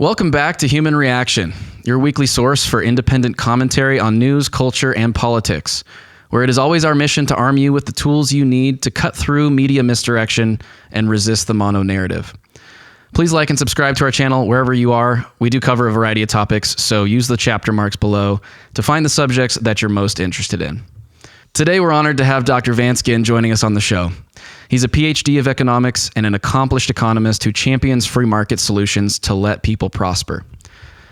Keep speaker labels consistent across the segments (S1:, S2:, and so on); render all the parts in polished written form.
S1: Welcome back to Human Reaction, your weekly source for independent commentary on news, culture, and politics, where it is always our mission to arm you with the tools you need to cut through media misdirection and resist the mono-narrative. Please like and subscribe to our channel wherever you are. We do cover a variety of topics, so use the chapter marks below to find the subjects that you're most interested in. Today, we're honored to have Dr. Vance Ginn joining us on the show. He's a PhD of economics and an accomplished economist who champions free market solutions to let people prosper.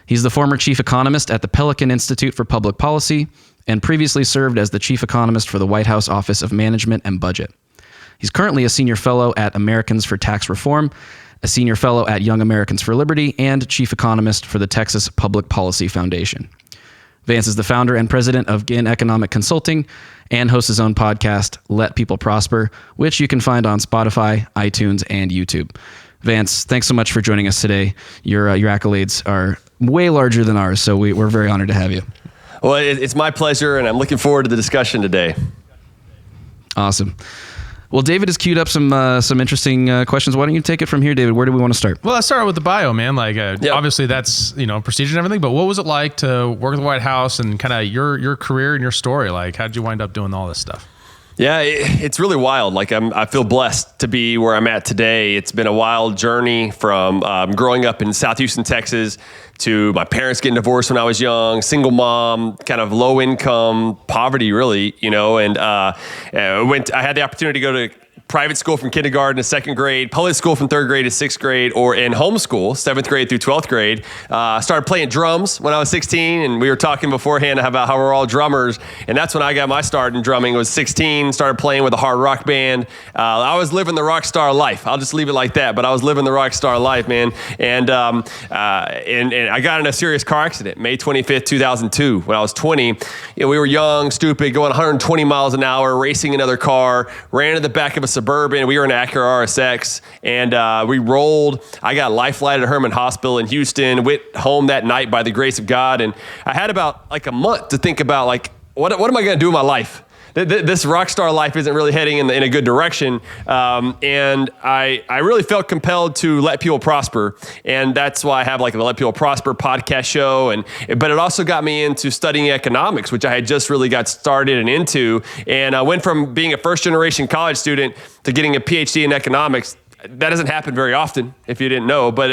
S1: He's the former chief economist at the Pelican Institute for Public Policy and previously served as the chief economist for the White House Office of Management and Budget. He's currently a senior fellow at Americans for Tax Reform, a senior fellow at Young Americans for Liberty, and chief economist for the Texas Public Policy Foundation. Vance is the founder and president of Ginn Economic Consulting and hosts his own podcast, Let People Prosper, which you can find on Spotify, iTunes, and YouTube. Vance, thanks so much for joining us today. Your accolades are way larger than ours, so we're very honored to have you.
S2: Well, it's my pleasure, and I'm looking forward to the discussion today.
S1: Awesome. Well, David has queued up some interesting questions. Why don't you take it from here, David? Where do we want to start?
S3: Well, let's start with the bio, man. Obviously that's, procedure and everything, but what was it like to work at the White House and kind of your career and your story? Like, how'd you wind up doing all this stuff?
S2: Yeah, it's really wild. I feel blessed to be where I'm at today. It's been a wild journey from growing up in South Houston, Texas, to my parents getting divorced when I was young, single mom, kind of low income, poverty really, and I had the opportunity to go to private school from kindergarten to second grade, public school from third grade to sixth grade, or in homeschool, 7th grade through 12th grade. Started playing drums when I was 16, and we were talking beforehand about how we're all drummers, and that's when I got my start in drumming. I was 16, started playing with a hard rock band. I was living the rock star life. I'll just leave it like that, but I was living the rock star life, man. And I got in a serious car accident, May 25th, 2002, when I was 20. We were young, stupid, going 120 miles an hour, racing another car, ran into the back of a Suburban. We were in Acura RSX, and we rolled. I got life flighted to Herman Hospital in Houston, went home that night by the grace of God, and I had about a month to think about what am I going to do in my life? This rock star life isn't really heading in a good direction, and I really felt compelled to let people prosper, and that's why I have the Let People Prosper podcast show, but it also got me into studying economics, which I had just really got started and into, and I went from being a first generation college student to getting a PhD in economics. That doesn't happen very often, if you didn't know. But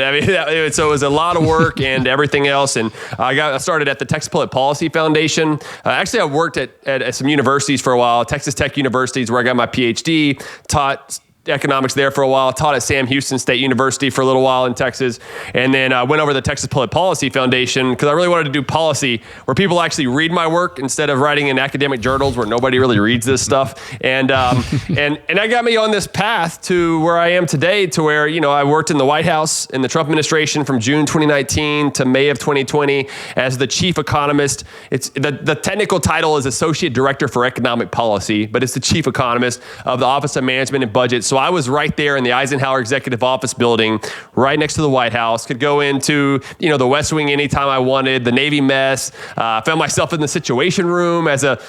S2: so it was a lot of work and everything else. And I started at the Texas Public Policy Foundation. Actually, I worked at some universities for a while. Texas Tech University is where I got my PhD. Taught economics there for a while, taught at Sam Houston State University for a little while in Texas, and then I went over to the Texas Public Policy Foundation because I really wanted to do policy where people actually read my work instead of writing in academic journals where nobody really reads this stuff. And and that got me on this path to where I am today, to where I worked in the White House in the Trump administration from June 2019 to May of 2020 as the chief economist. It's the technical title is Associate Director for Economic Policy, but it's the chief economist of the Office of Management and Budget. So I was right there in the Eisenhower Executive Office building, right next to the White House, could go into, the West Wing anytime I wanted, the Navy mess, found myself in the Situation Room as a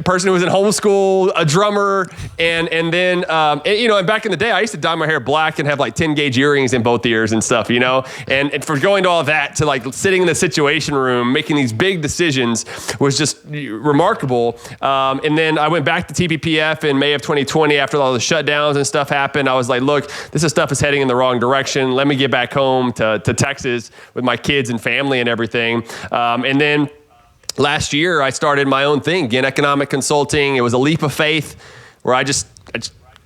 S2: person who was in homeschool, a drummer, and then, and back in the day, I used to dye my hair black and have 10 gauge earrings in both ears and stuff, and for going to all that to sitting in the Situation Room, making these big decisions was just remarkable. And then I went back to TPPF in May of 2020 after all the shutdowns and stuff happened. I was like, look, stuff is heading in the wrong direction. Let me get back home to Texas with my kids and family and everything. And then last year, I started my own thing, Ginn Economic Consulting. It was a leap of faith where I just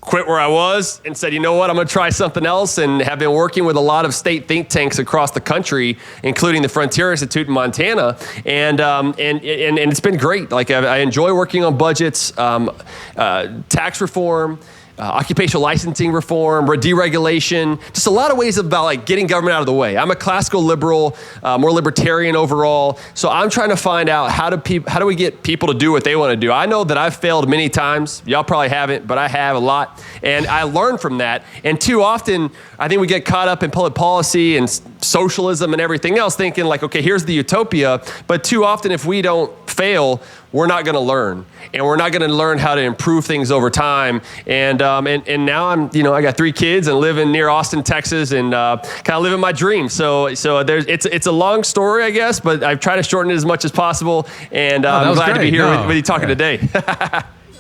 S2: quit where I was and said, you know what, I'm going to try something else, and have been working with a lot of state think tanks across the country, including the Frontier Institute in Montana. And it's been great. I enjoy working on budgets, tax reform, occupational licensing reform, deregulation, just a lot of ways about getting government out of the way. I'm a classical liberal, more libertarian overall. So I'm trying to find out how do we get people to do what they want to do. I know that I've failed many times. Y'all probably haven't, but I have a lot. And I learned from that. And too often, I think we get caught up in public policy and socialism and everything else thinking okay, here's the utopia. But too often, if we don't fail, we're not going to learn, and we're not going to learn how to improve things over time. And now I got 3 kids and living near Austin, Texas, and kind of living my dream. So it's a long story, I guess, but I've tried to shorten it as much as possible. And I'm glad to be here with you talking today.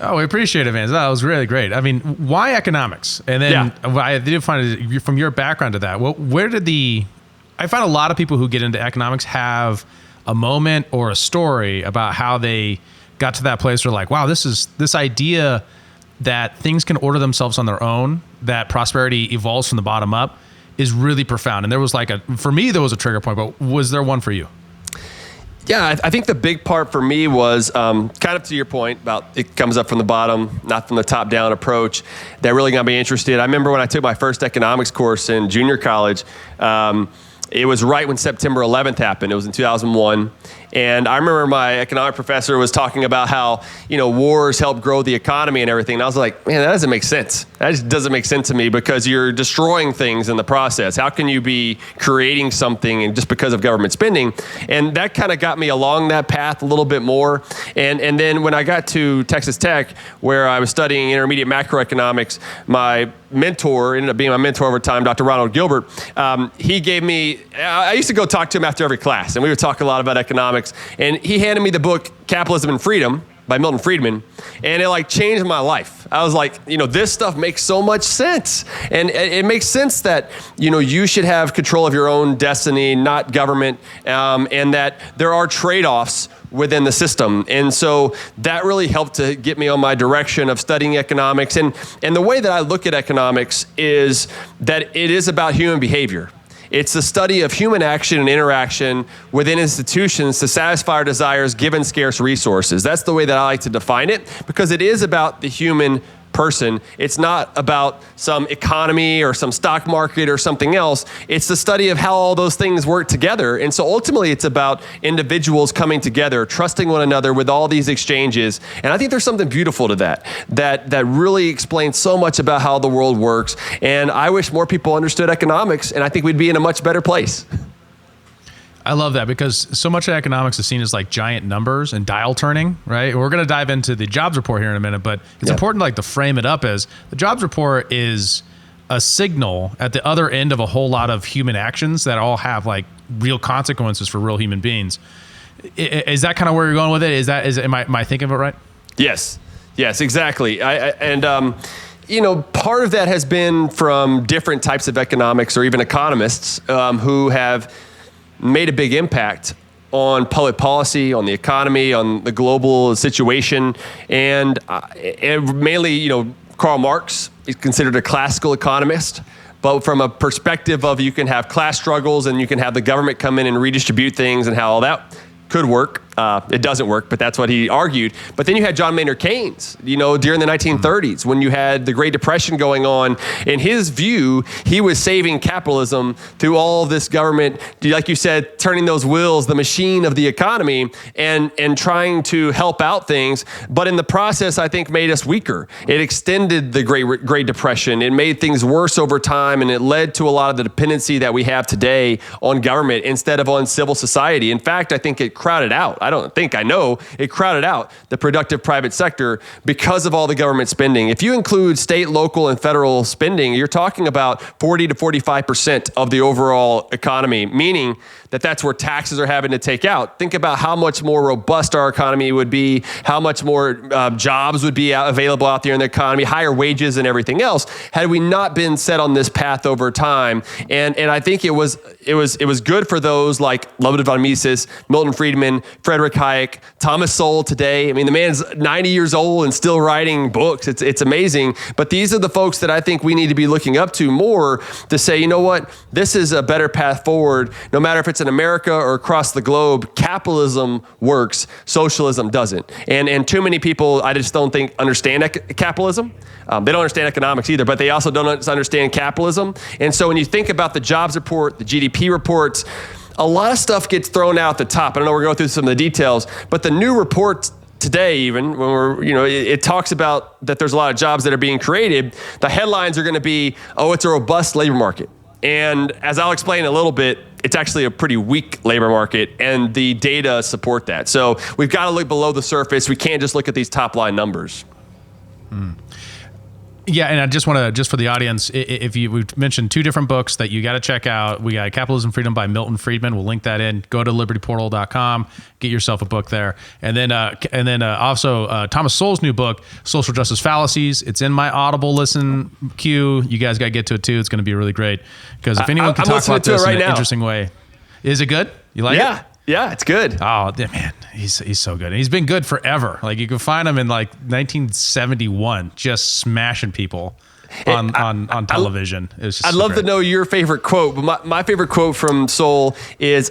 S3: Oh, we appreciate it, Vance. That was really great. I mean, why economics? And then I did find it from your background to that. I find a lot of people who get into economics have a moment or a story about how they got to that place where like, wow, this idea that things can order themselves on their own, that prosperity evolves from the bottom up, is really profound. And there was for me, there was a trigger point, but was there one for you?
S2: Yeah, I think the big part for me was kind of to your point about it comes up from the bottom, not from the top down approach, that really got me interested. I remember when I took my first economics course in junior college, it was right when September 11th happened. It was in 2001. And I remember my economic professor was talking about how, wars help grow the economy and everything. And I was like, man, that doesn't make sense. That just doesn't make sense to me because you're destroying things in the process. How can you be creating something and just because of government spending? And that kind of got me along that path a little bit more. And then when I got to Texas Tech, where I was studying intermediate macroeconomics, my mentor, ended up being my mentor over time, Dr. Ronald Gilbert, he gave me, I used to go talk to him after every class, and we would talk a lot about economics. And he handed me the book Capitalism and Freedom by Milton Friedman, and it changed my life. I was like, this stuff makes so much sense. And it makes sense that, you should have control of your own destiny, not government, and that there are trade-offs within the system. And so that really helped to get me on my direction of studying economics. And the way that I look at economics is that it is about human behavior. It's the study of human action and interaction within institutions to satisfy our desires given scarce resources. That's the way that I like to define it, because it is about the human person. It's not about some economy or some stock market or something else. It's the study of how all those things work together. And so ultimately it's about individuals coming together, trusting one another with all these exchanges. And I think there's something beautiful to that really explains so much about how the world works. And I wish more people understood economics, and I think we'd be in a much better place.
S3: I love that, because so much of economics is seen as giant numbers and dial turning, right? We're going to dive into the jobs report here in a minute, but it's important to frame it up as the jobs report is a signal at the other end of a whole lot of human actions that all have real consequences for real human beings. Is that kind of where you're going with it? Am I thinking of it right?
S2: Yes, exactly. Part of that has been from different types of economics or even economists who have made a big impact on public policy, on the economy, on the global situation. And mainly, Karl Marx is considered a classical economist. But from a perspective of you can have class struggles and you can have the government come in and redistribute things and how all that could work. It doesn't work, but that's what he argued. But then you had John Maynard Keynes, during the 1930s when you had the Great Depression going on. In his view, he was saving capitalism through all this government, like you said, turning those wheels, the machine of the economy, and trying to help out things. But in the process, I think made us weaker. It extended the Great Depression. It made things worse over time, and it led to a lot of the dependency that we have today on government instead of on civil society. In fact, I think it crowded out. I know it crowded out the productive private sector because of all the government spending. If you include state, local, and federal spending, you're talking about 40 to 45% of the overall economy, meaning that that's where taxes are having to take out. Think about how much more robust our economy would be, how much more jobs would be available out there in the economy, higher wages and everything else, had we not been set on this path over time. And I think it was good for those like Ludwig von Mises, Milton Friedman, Frederick Hayek, Thomas Sowell today. I mean, the man's 90 years old and still writing books. It's amazing. But these are the folks that I think we need to be looking up to more to say, you know what, this is a better path forward. No matter if it's in America or across the globe, capitalism works, socialism doesn't. And too many people, I just don't think, understand capitalism. They don't understand economics either, but they also don't understand capitalism. And so when you think about the jobs report, the GDP reports, a lot of stuff gets thrown out the top. I don't know, we're going through some of the details, but the new report today, even when it talks about that there's a lot of jobs that are being created, the headlines are going to be, oh, it's a robust labor market. And as I'll explain a little bit, it's actually a pretty weak labor market, and the data support that. So we've got to look below the surface. We can't just look at these top line numbers.
S3: Yeah, and I just want to, just for the audience, we've mentioned two different books that you got to check out. We got Capitalism Freedom by Milton Friedman. We'll link that in. Go to libertyportal.com, get yourself a book there. And then also Thomas Sowell's new book, Social Justice Fallacies. It's in my Audible listen queue. You guys got to get to it too. It's going to be really great, because if anyone can talk about this in an interesting way. Is it good? You like it?
S2: Yeah, it's good.
S3: Oh, man, he's so good. And he's been good forever. Like, you can find him in like 1971, just smashing people on television.
S2: I'd love to know your favorite quote, but my favorite quote from Sowell is,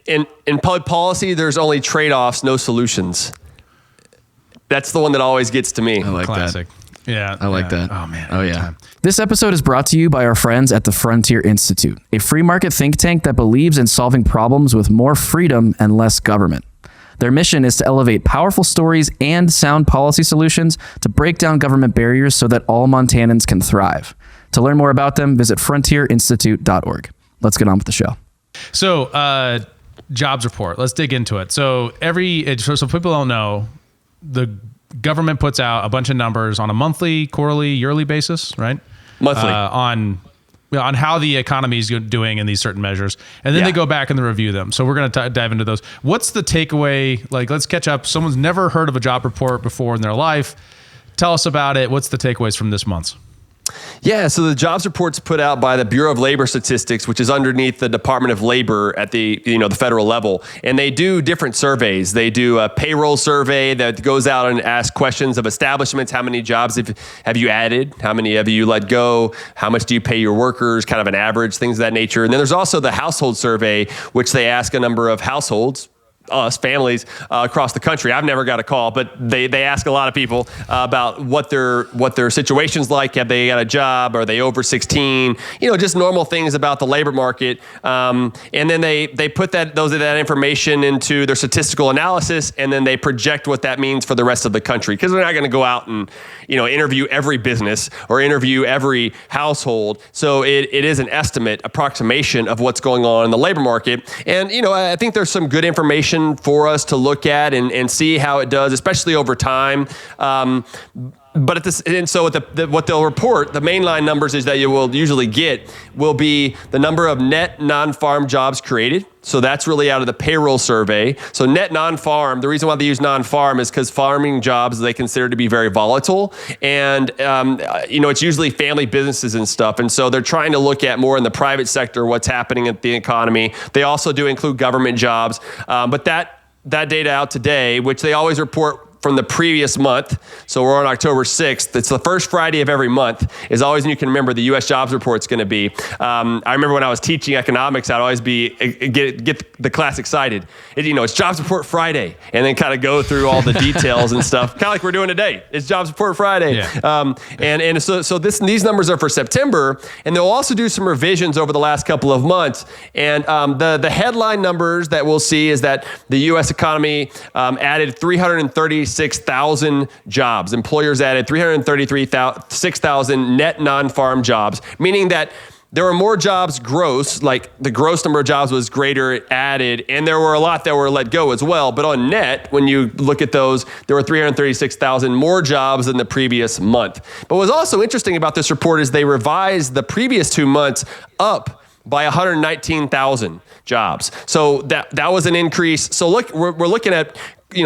S2: in public policy, there's only trade-offs, no solutions. That's the one that always gets to me.
S1: I like
S3: Classic.
S1: that.
S3: Yeah.
S1: I like that.
S3: Oh, man.
S1: Oh, yeah.
S3: Time.
S1: This episode is brought to you by our friends at the Frontier Institute, a free market think tank that believes in solving problems with more freedom and less government. Their mission is to elevate powerful stories and sound policy solutions to break down government barriers so that all Montanans can thrive. To learn more about them, visit frontierinstitute.org. Let's get on with the show.
S3: So, jobs report. Let's dig into it. So people don't know, the government puts out a bunch of numbers on a monthly, quarterly, yearly basis, right?
S2: Monthly.
S3: On how the economy is doing in these certain measures. And then they go back and they review them. So we're going to dive into those. What's the takeaway? Like, let's catch up. Someone's never heard of a job report before in their life. Tell us about it. What's the takeaways from this month's?
S2: Yeah, so the jobs report's put out by the Bureau of Labor Statistics, which is underneath the Department of Labor at the federal level, and they do different surveys. They do a payroll survey that goes out and asks questions of establishments: how many jobs have you added? How many have you let go? How much do you pay your workers? Kind of an average, things of that nature. And then there's also the household survey, which they ask a number of households, us, families across the country. I've never got a call, but they ask a lot of people about what their situation's like. Have they got a job? Are they over 16? Just normal things about the labor market. And then they put that information into their statistical analysis, and then they project what that means for the rest of the country. Because they're not going to go out and interview every business or interview every household. So it is an approximation of what's going on in the labor market. And I think there's some good information for us to look at and see how it does, especially over time. But what they'll report, the mainline numbers is that you will usually get will be the number of net non-farm jobs created. So that's really out of the payroll survey. So net non-farm, the reason why they use non-farm is because farming jobs they consider to be very volatile. And, it's usually family businesses and stuff. And so they're trying to look at more in the private sector, what's happening in the economy. They also do include government jobs. But that data out today, which they always report from the previous month. So we're on October 6th. It's the first Friday of every month is always when you can remember the U.S. jobs report's going to be. I remember when I was teaching economics, I'd always get the class excited. It's jobs report Friday, and then kind of go through all the details and stuff, kind of like we're doing today. It's jobs report Friday. Yeah. So these numbers are for September, and they'll also do some revisions over the last couple of months. And the headline numbers that we'll see is that the U.S. economy added 336,000 jobs. Employers added 336,000 net non-farm jobs, meaning that there were more jobs gross, like the gross number of jobs was greater added, and there were a lot that were let go as well. But on net, when you look at those, there were 336,000 more jobs than the previous month. But what's also interesting about this report is they revised the previous 2 months up by 119,000 jobs. So that was an increase. So look, we're looking at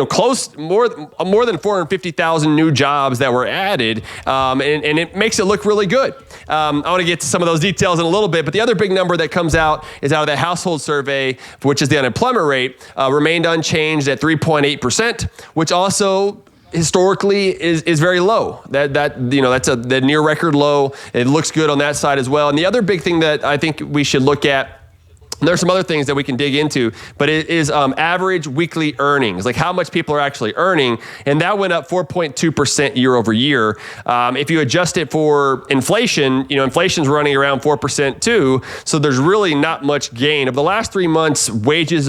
S2: close more than 450,000 new jobs that were added, and it makes it look really good. I want to get to some of those details in a little bit, but the other big number that comes out is out of the household survey, which is the unemployment rate, remained unchanged at 3.8%, which also historically is very low. That's the near record low. It looks good on that side as well. And the other big thing that I think we should look at, there's some other things that we can dig into, but it is average weekly earnings, like how much people are actually earning. And that went up 4.2% year over year. If you adjust it for inflation, inflation's running around 4% too. So there's really not much gain. Of the last 3 months, earnings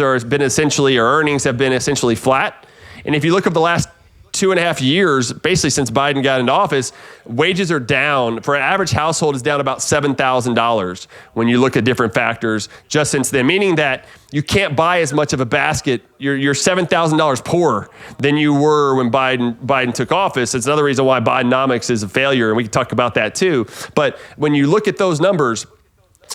S2: have been essentially flat. And if you look at the last 2.5 years, basically since Biden got into office, wages are down. For an average household, is down about $7,000 when you look at different factors just since then, meaning that you can't buy as much of a basket. You're $7,000 poorer than you were when Biden took office. It's another reason why Bidenomics is a failure, and we can talk about that too. But when you look at those numbers,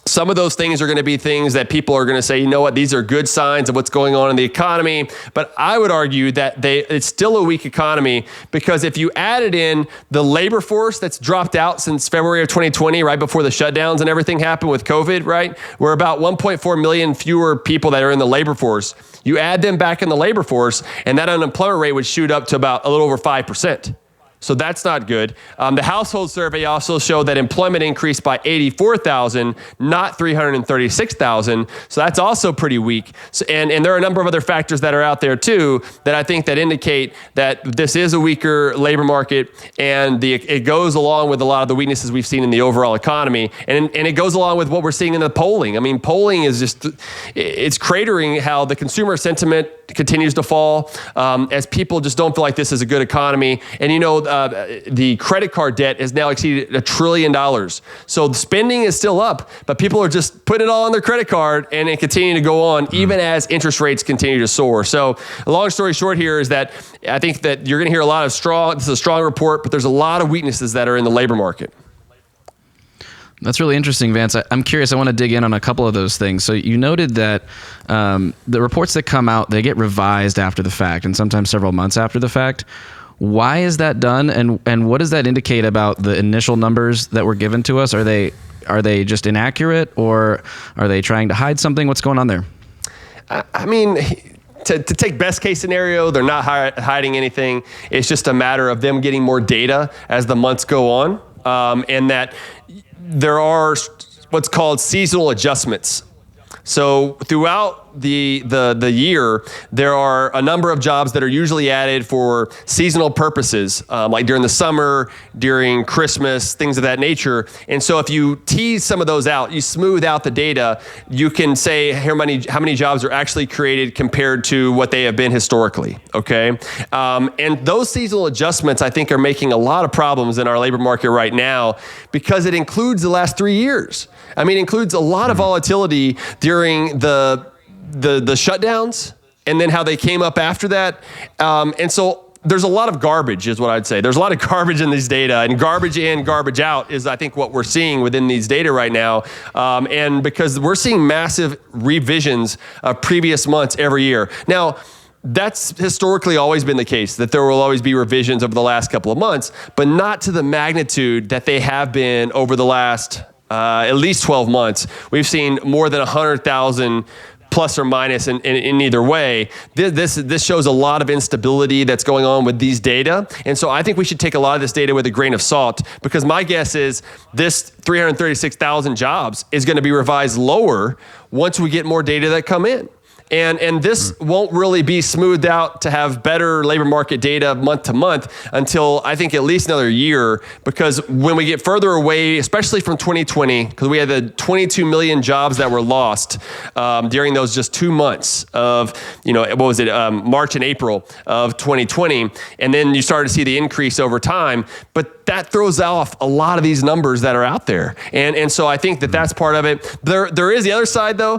S2: some of those things are going to be things that people are going to say, you know what, these are good signs of what's going on in the economy. But I would argue that it's still a weak economy, because if you added in the labor force that's dropped out since February of 2020, right before the shutdowns and everything happened with COVID, right? We're about 1.4 million fewer people that are in the labor force. You add them back in the labor force, and that unemployment rate would shoot up to about a little over 5%. So that's not good. The household survey also showed that employment increased by 84,000, not 336,000. So that's also pretty weak. So, and there are a number of other factors that are out there too that I think that indicate that this is a weaker labor market, and it goes along with a lot of the weaknesses we've seen in the overall economy, and it goes along with what we're seeing in the polling. I mean, polling is just, it's cratering how the consumer sentiment continues to fall as people just don't feel like this is a good economy. And the credit card debt has now exceeded $1 trillion. So the spending is still up, but people are just putting it all on their credit card, and it continuing to go on even as interest rates continue to soar. So long story short here is that I think that you're going to hear a lot of this is a strong report, but there's a lot of weaknesses that are in the labor market.
S1: That's really interesting, Vance. I'm curious. I want to dig in on a couple of those things. So you noted that the reports that come out, they get revised after the fact, and sometimes several months after the fact. Why is that done, and what does that indicate about the initial numbers that were given to us? Are they just inaccurate, or are they trying to hide something? What's going on there?
S2: I mean, to take best case scenario, they're not hiding anything. It's just a matter of them getting more data as the months go on, and that there are what's called seasonal adjustments. So throughout the year, there are a number of jobs that are usually added for seasonal purposes, like during the summer, during Christmas, things of that nature. And so if you tease some of those out, you smooth out the data, you can say how many jobs are actually created compared to what they have been historically, okay? And those seasonal adjustments, I think, are making a lot of problems in our labor market right now, because it includes the last 3 years. I mean, it includes a lot of volatility during the shutdowns, and then how they came up after that. And so there's a lot of garbage, is what I'd say. There's a lot of garbage in these data, and garbage in, garbage out is, I think, what we're seeing within these data right now. And because we're seeing massive revisions of previous months every year. Now, that's historically always been the case, that there will always be revisions over the last couple of months, but not to the magnitude that they have been over the last at least 12 months. We've seen more than 100,000 plus or minus in either way. This shows a lot of instability that's going on with these data. And so I think we should take a lot of this data with a grain of salt, because my guess is this 336,000 jobs is going to be revised lower once we get more data that come in. And this won't really be smoothed out to have better labor market data month to month until, I think, at least another year, because when we get further away, especially from 2020, because we had the 22 million jobs that were lost during those just 2 months of, March and April of 2020. And then you started to see the increase over time. But that throws off a lot of these numbers that are out there. And so I think that that's part of it. There is the other side, though,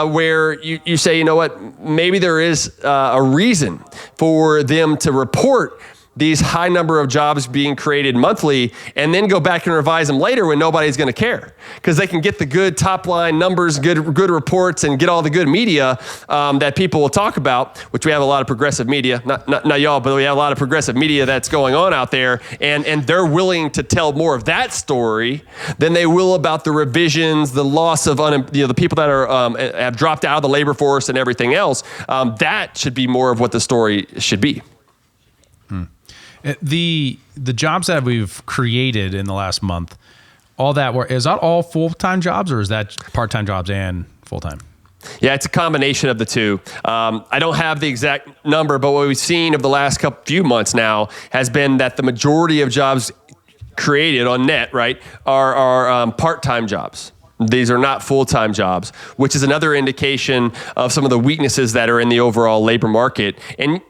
S2: where you say, you know what, maybe there is a reason for them to report these high number of jobs being created monthly and then go back and revise them later when nobody's going to care, because they can get the good top line numbers, good reports, and get all the good media that people will talk about, which we have a lot of progressive media, not y'all, but we have a lot of progressive media that's going on out there, and they're willing to tell more of that story than they will about the revisions, the loss of the people that are have dropped out of the labor force and everything else. That should be more of what the story should be.
S3: The jobs that we've created in the last month, is that all full-time jobs, or is that part-time jobs and full-time?
S2: Yeah, it's a combination of the two. I don't have the exact number, but what we've seen over the last few months now has been that the majority of jobs created on net, right, are part-time jobs. These are not full-time jobs, which is another indication of some of the weaknesses that are in the overall labor market. And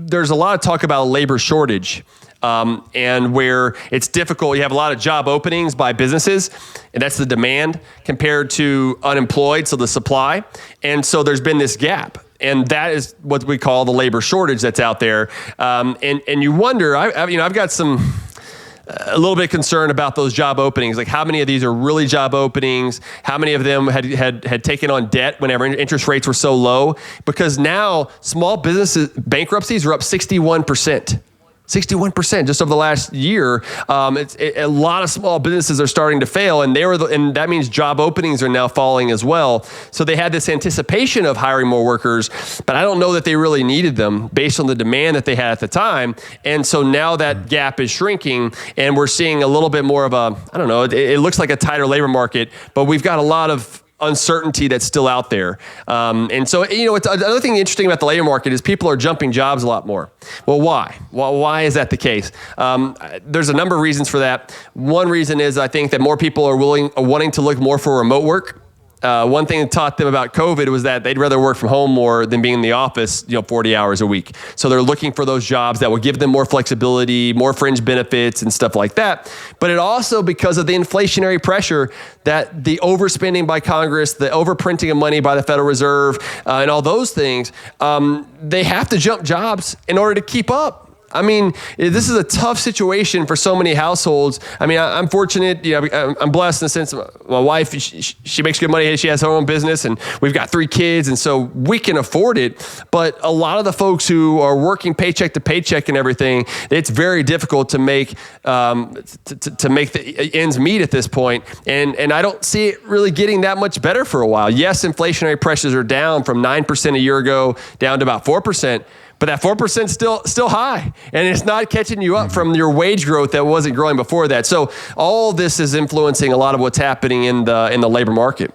S2: there's a lot of talk about labor shortage. And where it's difficult, you have a lot of job openings by businesses, and that's the demand compared to unemployed, so the supply. And so there's been this gap. And that is what we call the labor shortage that's out there. And you wonder, I've got a little bit concerned about those job openings. Like, how many of these are really job openings? How many of them had taken on debt whenever interest rates were so low? Because now small businesses bankruptcies are up 61%. 61% just over the last year. A lot of small businesses are starting to fail, and and that means job openings are now falling as well. So they had this anticipation of hiring more workers, but I don't know that they really needed them based on the demand that they had at the time. And so now that gap is shrinking, and we're seeing a little bit more of it looks like a tighter labor market, but we've got a lot of uncertainty that's still out there. And so, it's another thing interesting about the labor market is people are jumping jobs a lot more. Well, why? Well, why is that the case? There's a number of reasons for that. One reason is I think that more people are wanting to look more for remote work. One thing that taught them about COVID was that they'd rather work from home more than being in the office, 40 hours a week. So they're looking for those jobs that will give them more flexibility, more fringe benefits and stuff like that. But it also, because of the inflationary pressure, that the overspending by Congress, the overprinting of money by the Federal Reserve, and all those things, they have to jump jobs in order to keep up. I mean, this is a tough situation for so many households. I mean, I'm fortunate, I'm blessed in the sense my wife, she makes good money. She has her own business, and we've got 3 kids. And so we can afford it. But a lot of the folks who are working paycheck to paycheck and everything, it's very difficult to make, to make the ends meet at this point. And I don't see it really getting that much better for a while. Yes, inflationary pressures are down from 9% a year ago down to about 4%. But that 4% still high, and it's not catching you up from your wage growth that wasn't growing before that. So all this is influencing a lot of what's happening in the labor market.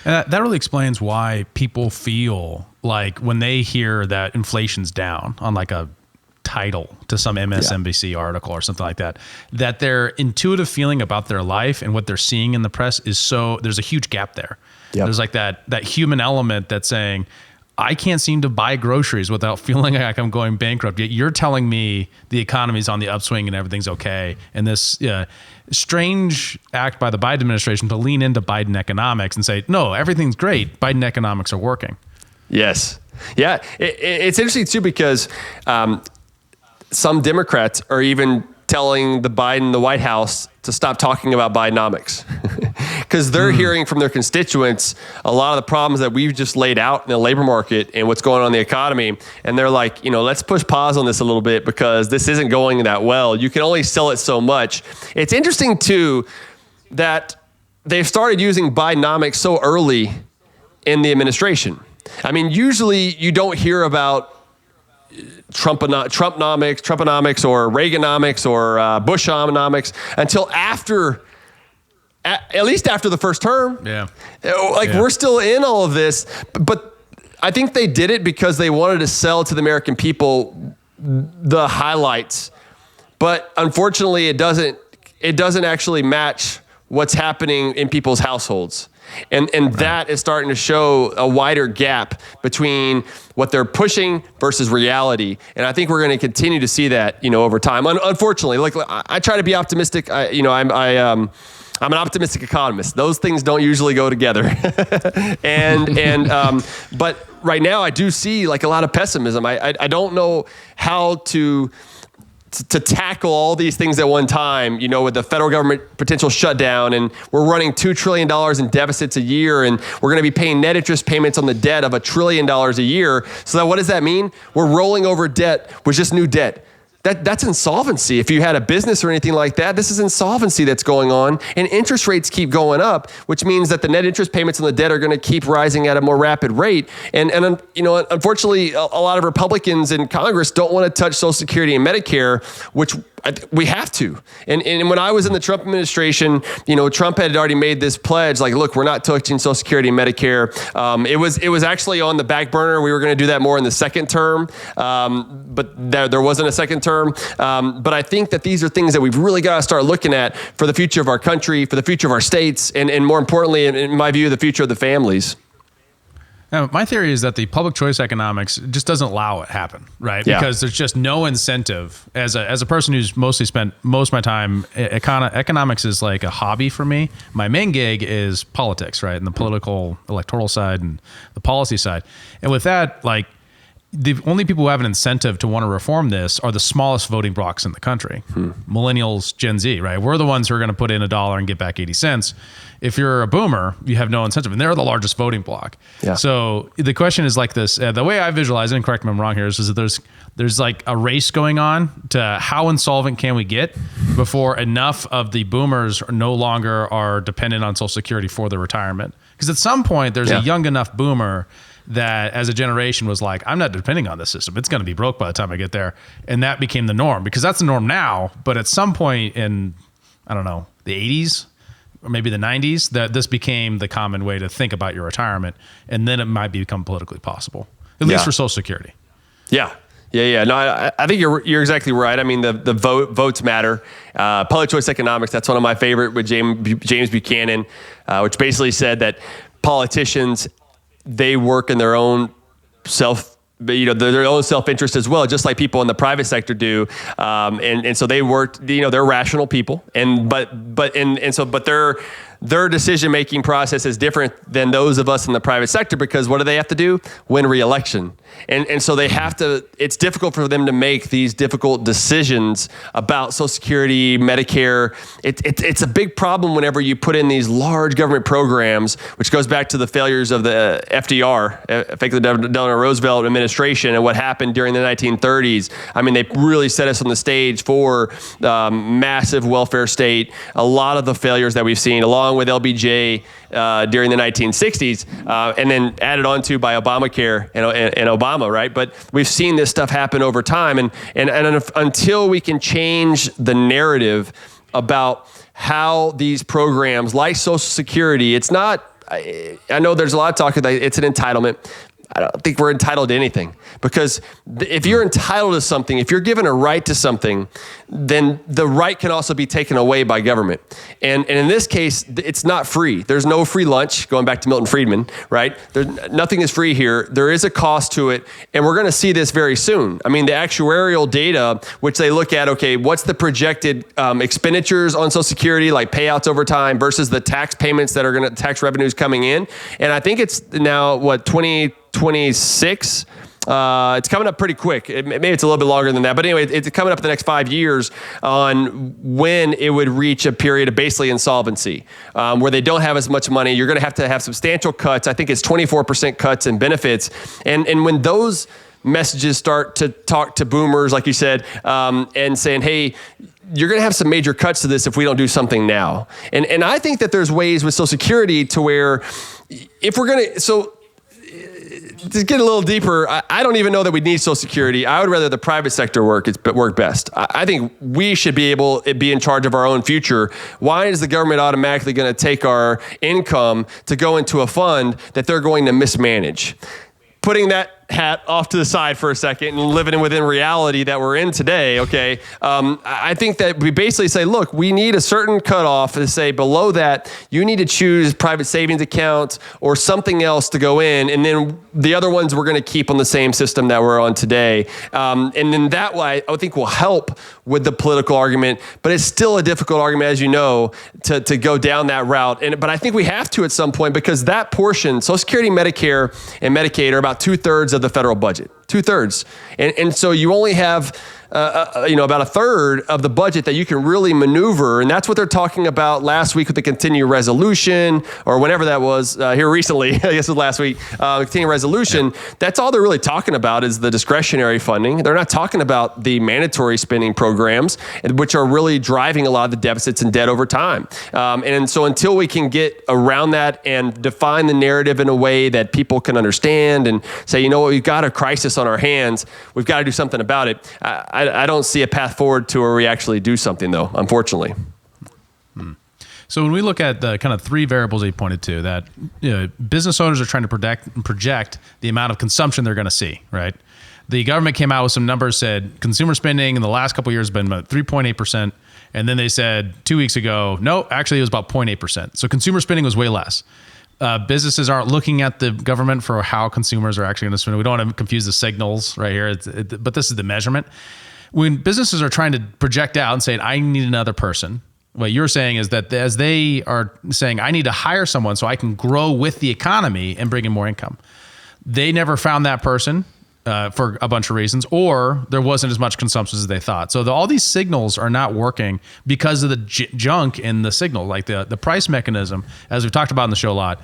S3: And that really explains why people feel like when they hear that inflation's down on like a title to some MSNBC article or something like that, that their intuitive feeling about their life and what they're seeing in the press is there's a huge gap there. Yep. There's like that human element that's saying, I can't seem to buy groceries without feeling like I'm going bankrupt. Yet you're telling me the economy's on the upswing and everything's okay. And this strange act by the Biden administration to lean into Biden economics and say, no, everything's great. Biden economics are working.
S2: Yes. Yeah. It's interesting too, because some Democrats are even telling the White House to stop talking about Bidenomics because they're hearing from their constituents a lot of the problems that we've just laid out in the labor market and what's going on in the economy. And they're like, let's push pause on this a little bit because this isn't going that well. You can only sell it so much. It's interesting too that they've started using Bidenomics so early in the administration. I mean, usually you don't hear about Trumponomics or Reaganomics or Bushonomics until at least after the first term.
S3: Yeah.
S2: We're still in all of this, but I think they did it because they wanted to sell to the American people the highlights. But unfortunately, it doesn't actually match what's happening in people's households. And that is starting to show a wider gap between what they're pushing versus reality. And I think we're going to continue to see that, over time. Unfortunately, I try to be optimistic. I'm an optimistic economist. Those things don't usually go together. But right now I do see a lot of pessimism. I don't know how to tackle all these things at one time, with the federal government potential shutdown, and we're running $2 trillion in deficits a year, and we're going to be paying net interest payments on the debt of $1 trillion a year. So what does that mean? We're rolling over debt with just new debt. That's insolvency. If you had a business or anything like that, this is insolvency that's going on, and interest rates keep going up, which means that the net interest payments on the debt are going to keep rising at a more rapid rate. And unfortunately, a lot of Republicans in Congress don't want to touch Social Security and Medicare, which we have to. And when I was in the Trump administration, Trump had already made this pledge, like, look, we're not touching Social Security and Medicare. It was actually on the back burner. We were going to do that more in the second term, but there wasn't a second term. But I think that these are things that we've really got to start looking at for the future of our country, for the future of our states, and more importantly, in my view, the future of the families.
S3: Now, my theory is that the public choice economics just doesn't allow it happen, right?
S2: Yeah.
S3: Because there's just no incentive. As a person who's mostly spent most of my time, economics is like a hobby for me. My main gig is politics, right? And the political electoral side and the policy side. And with that, like, the only people who have an incentive to want to reform this are the smallest voting blocks in the country. Millennials, Gen Z, right? We're the ones who are going to put in $1 and get back 80 cents. If you're a boomer, you have no incentive, and they're the largest voting block.
S2: Yeah.
S3: So the question is like this: the way I visualize it, and correct me if I'm wrong here, is that there's like a race going on to how insolvent can we get before enough of the boomers no longer are dependent on Social Security for their retirement. Because at some point, there's a young enough boomer that as a generation was like, I'm not depending on this system. It's going to be broke by the time I get there. And that became the norm, because that's the norm now. But at some point in, I don't know, the 80s or maybe the 90s, that this became the common way to think about your retirement. And then it might become politically possible, at least for Social Security.
S2: Yeah. No, I think you're exactly right. I mean, the votes matter. Public choice economics, that's one of my favorite with James Buchanan, which basically said that politicians, they work in their own their own self-interest as well, just like people in the private sector do. And so they work, they're rational people, but their decision-making process is different than those of us in the private sector, because what do they have to do? Win re-election. And so they have to, it's difficult for them to make these difficult decisions about Social Security, Medicare. It's a big problem whenever you put in these large government programs, which goes back to the failures of the FDR, effectively Delano Roosevelt administration, and what happened during the 1930s. I mean, they really set us on the stage for massive welfare state. A lot of the failures that we've seen, along with LBJ during the 1960s, and then added on to by Obamacare and Obama, right? But we've seen this stuff happen over time, and until we can change the narrative about how these programs, like Social Security, it's not. I know there's a lot of talk about it's an entitlement. I don't think we're entitled to anything, because if you're entitled to something, if you're given a right to something, then the right can also be taken away by government. And in this case, it's not free. There's no free lunch, going back to Milton Friedman, right? Nothing is free here. There is a cost to it, and we're going to see this very soon. I mean, the actuarial data, which they look at, okay, what's the projected expenditures on Social Security, like payouts over time, versus the tax payments that are going to, tax revenues coming in. And I think it's now, 2026. It's coming up pretty quick. Maybe it's a little bit longer than that. But anyway, it's coming up in the next 5 years on when it would reach a period of basically insolvency, where they don't have as much money. You're going to have substantial cuts. I think it's 24% cuts in benefits. And when those messages start to talk to boomers, like you said, and saying, hey, you're going to have some major cuts to this if we don't do something now. And I think that there's ways with Social Security to where if we're going to, to get a little deeper, I don't even know that we need Social Security. I would rather the private sector work best. I think we should be able to be in charge of our own future. Why is the government automatically going to take our income to go into a fund that they're going to mismanage? Putting that hat off to the side for a second and living within reality that we're in today, okay, I think that we basically say, look, we need a certain cutoff to say below that, you need to choose private savings accounts or something else to go in, and then the other ones we're going to keep on the same system that we're on today. And then that way, I think will help with the political argument, but it's still a difficult argument, as you know, to go down that route. But I think we have to at some point, because that portion, Social Security, Medicare, and Medicaid are about 2/3 of the federal budget, 2/3. And so you only have, about a third of the budget that you can really maneuver. And that's what they're talking about last week with the continuing resolution, or whenever that was here recently, I guess it was last week, continuing resolution. Yeah. That's all they're really talking about is the discretionary funding. They're not talking about the mandatory spending programs, which are really driving a lot of the deficits and debt over time. And so until we can get around that and define the narrative in a way that people can understand and say, you know what, we've got a crisis on our hands, we've got to do something about it. I don't see a path forward to where we actually do something, though, unfortunately.
S3: So when we look at the kind of three variables he pointed to, that business owners are trying to project the amount of consumption they're going to see, right? The government came out with some numbers, said consumer spending in the last couple of years has been about 3.8%. And then they said 2 weeks ago, no, actually it was about 0.8%. So consumer spending was way less. Businesses aren't looking at the government for how consumers are actually going to spend. We don't want to confuse the signals right here, but this is the measurement. When businesses are trying to project out and say, I need another person, what you're saying is that as they are saying, I need to hire someone so I can grow with the economy and bring in more income, they never found that person for a bunch of reasons, or there wasn't as much consumption as they thought. So all these signals are not working because of the junk in the signal. Like the price mechanism, as we've talked about in the show a lot,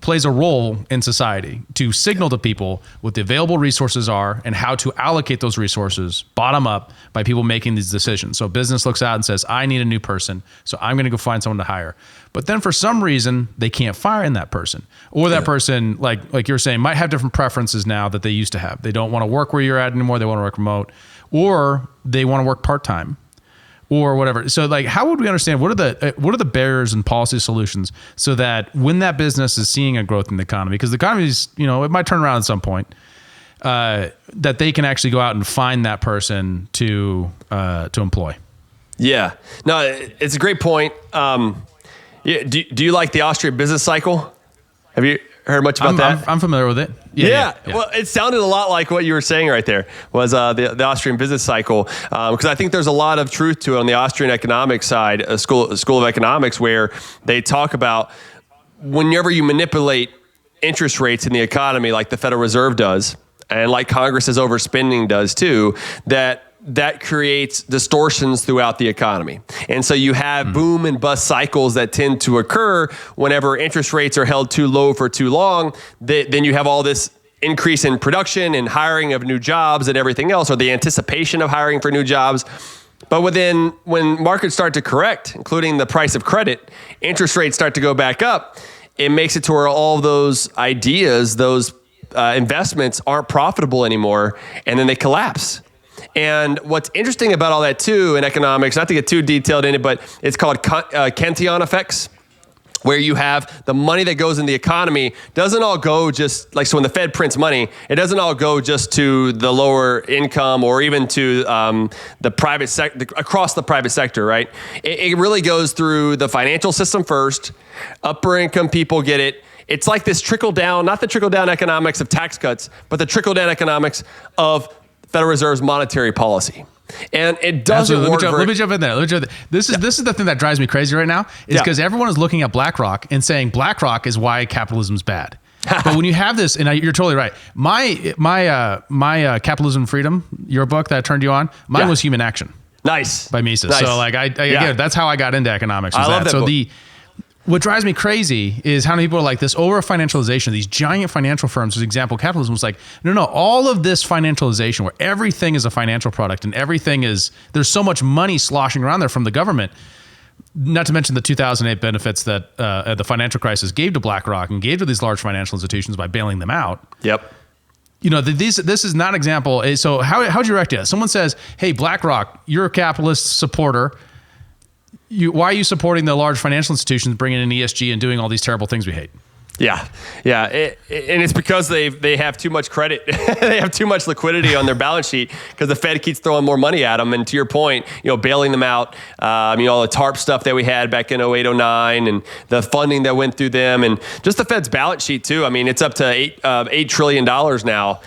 S3: plays a role in society to signal to people what the available resources are and how to allocate those resources bottom up by people making these decisions. So business looks out and says, I need a new person, so I'm going to go find someone to hire. But then for some reason, they can't find that person. Or that person, like you're saying, might have different preferences now that they used to have. They don't want to work where you're at anymore. They want to work remote. Or they want to work part-time. Or whatever. So like, how would we understand what are the barriers and policy solutions so that when that business is seeing a growth in the economy, because the economy is, it might turn around at some point, that they can actually go out and find that person to employ?
S2: Yeah, no, it's a great point. Yeah, do you like the Austrian business cycle? Have you heard much about that?
S3: I'm familiar with it.
S2: Yeah. Well, it sounded a lot like what you were saying right there was the Austrian business cycle, because I think there's a lot of truth to it on the Austrian economics side, school of economics, where they talk about whenever you manipulate interest rates in the economy, like the Federal Reserve does, and like Congress's overspending does too, that creates distortions throughout the economy. And so you have boom and bust cycles that tend to occur whenever interest rates are held too low for too long. Then you have all this increase in production and hiring of new jobs and everything else, or the anticipation of hiring for new jobs. But when markets start to correct, including the price of credit, interest rates start to go back up, it makes it to where all those ideas, those investments aren't profitable anymore, and then they collapse. And what's interesting about all that too in economics, not to get too detailed in it, but it's called Cantillon effects, where you have the money that goes in the economy doesn't all go just like, so when the Fed prints money, it doesn't all go just to the lower income or even to the private sector, across the private sector, right? It really goes through the financial system first. Upper income people get it. It's like this trickle down, not the trickle down economics of tax cuts, but the trickle down economics of Federal Reserve's monetary policy. And it doesn't work.
S3: Let me jump in there. This is the thing that drives me crazy right now, is because everyone is looking at BlackRock and saying BlackRock is why capitalism's bad. But when you have this, and you're totally right. My Capitalism Freedom, your book that turned you on, mine was Human Action.
S2: Nice.
S3: By Mises. Nice. So again, that's how I got into economics.
S2: I love that book.
S3: What drives me crazy is how many people are like, this over-financialization of these giant financial firms. For example, capitalism was like, no, all of this financialization where everything is a financial product and there's so much money sloshing around there from the government, not to mention the 2008 benefits that the financial crisis gave to BlackRock and gave to these large financial institutions by bailing them out.
S2: Yep.
S3: This is not an example. So how would you react to that? Someone says, hey, BlackRock, you're a capitalist supporter. Why are you supporting the large financial institutions bringing in ESG and doing all these terrible things we hate?
S2: Yeah. And it's because they have too much credit. They have too much liquidity on their balance sheet because the Fed keeps throwing more money at them. And to your point, bailing them out, all the TARP stuff that we had back in 08, 09, and the funding that went through them, and just the Fed's balance sheet too. I mean, it's up to $8 trillion now,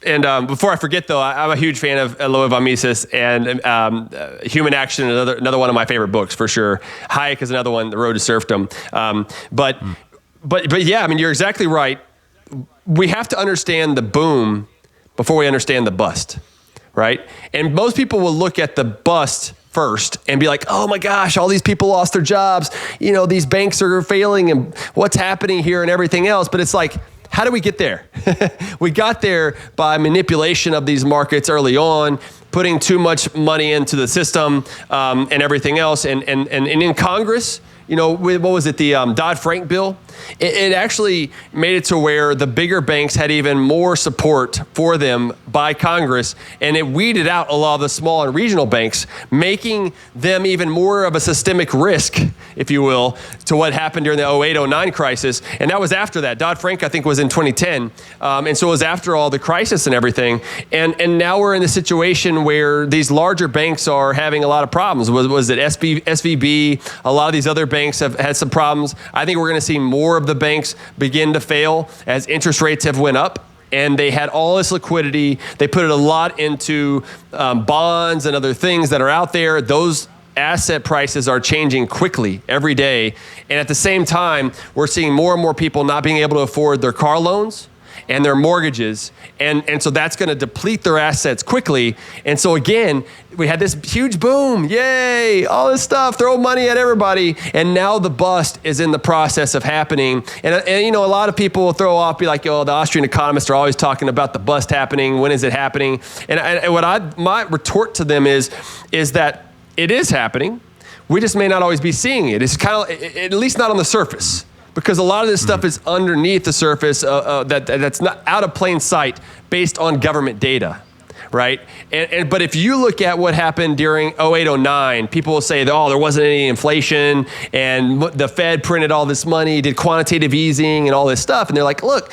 S2: And before I forget, though, I'm a huge fan of Loewe von Mises, and Human Action is another one of my favorite books for sure. Hayek is another one, The Road to Serfdom. But yeah, I mean, you're exactly right. We have to understand the boom before we understand the bust, right? And most people will look at the bust first and be like, oh my gosh, all these people lost their jobs. These banks are failing and what's happening here and everything else. But it's like, how do we get there? We got there by manipulation of these markets early on, putting too much money into the system and everything else. And in Congress, with, what was it, the Dodd-Frank bill? It actually made it to where the bigger banks had even more support for them by Congress, and it weeded out a lot of the small and regional banks, making them even more of a systemic risk, if you will, to what happened during the 08-09 crisis. And that was after that. Dodd-Frank, I think, was in 2010. And so it was after all the crisis and everything. And now we're in the situation where these larger banks are having a lot of problems. Was it SVB? A lot of these other banks have had some problems. I think we're going to see more of the banks begin to fail as interest rates have went up. And they had all this liquidity. They put it a lot into bonds and other things that are out there. Those asset prices are changing quickly every day. And at the same time, we're seeing more and more people not being able to afford their car loans and their mortgages. And so that's going to deplete their assets quickly. And so again, we had this huge boom. Yay, all this stuff, throw money at everybody. And now the bust is in the process of happening. And a lot of people will throw off, be like, oh, the Austrian economists are always talking about the bust happening. When is it happening? And my retort to them is that it is happening. We just may not always be seeing it. It's kind of, at least not on the surface. Because a lot of this stuff is underneath the surface that's not out of plain sight based on government data, right? But if you look at what happened during 08-09, people will say, oh, there wasn't any inflation and the Fed printed all this money, did quantitative easing and all this stuff. And they're like, look,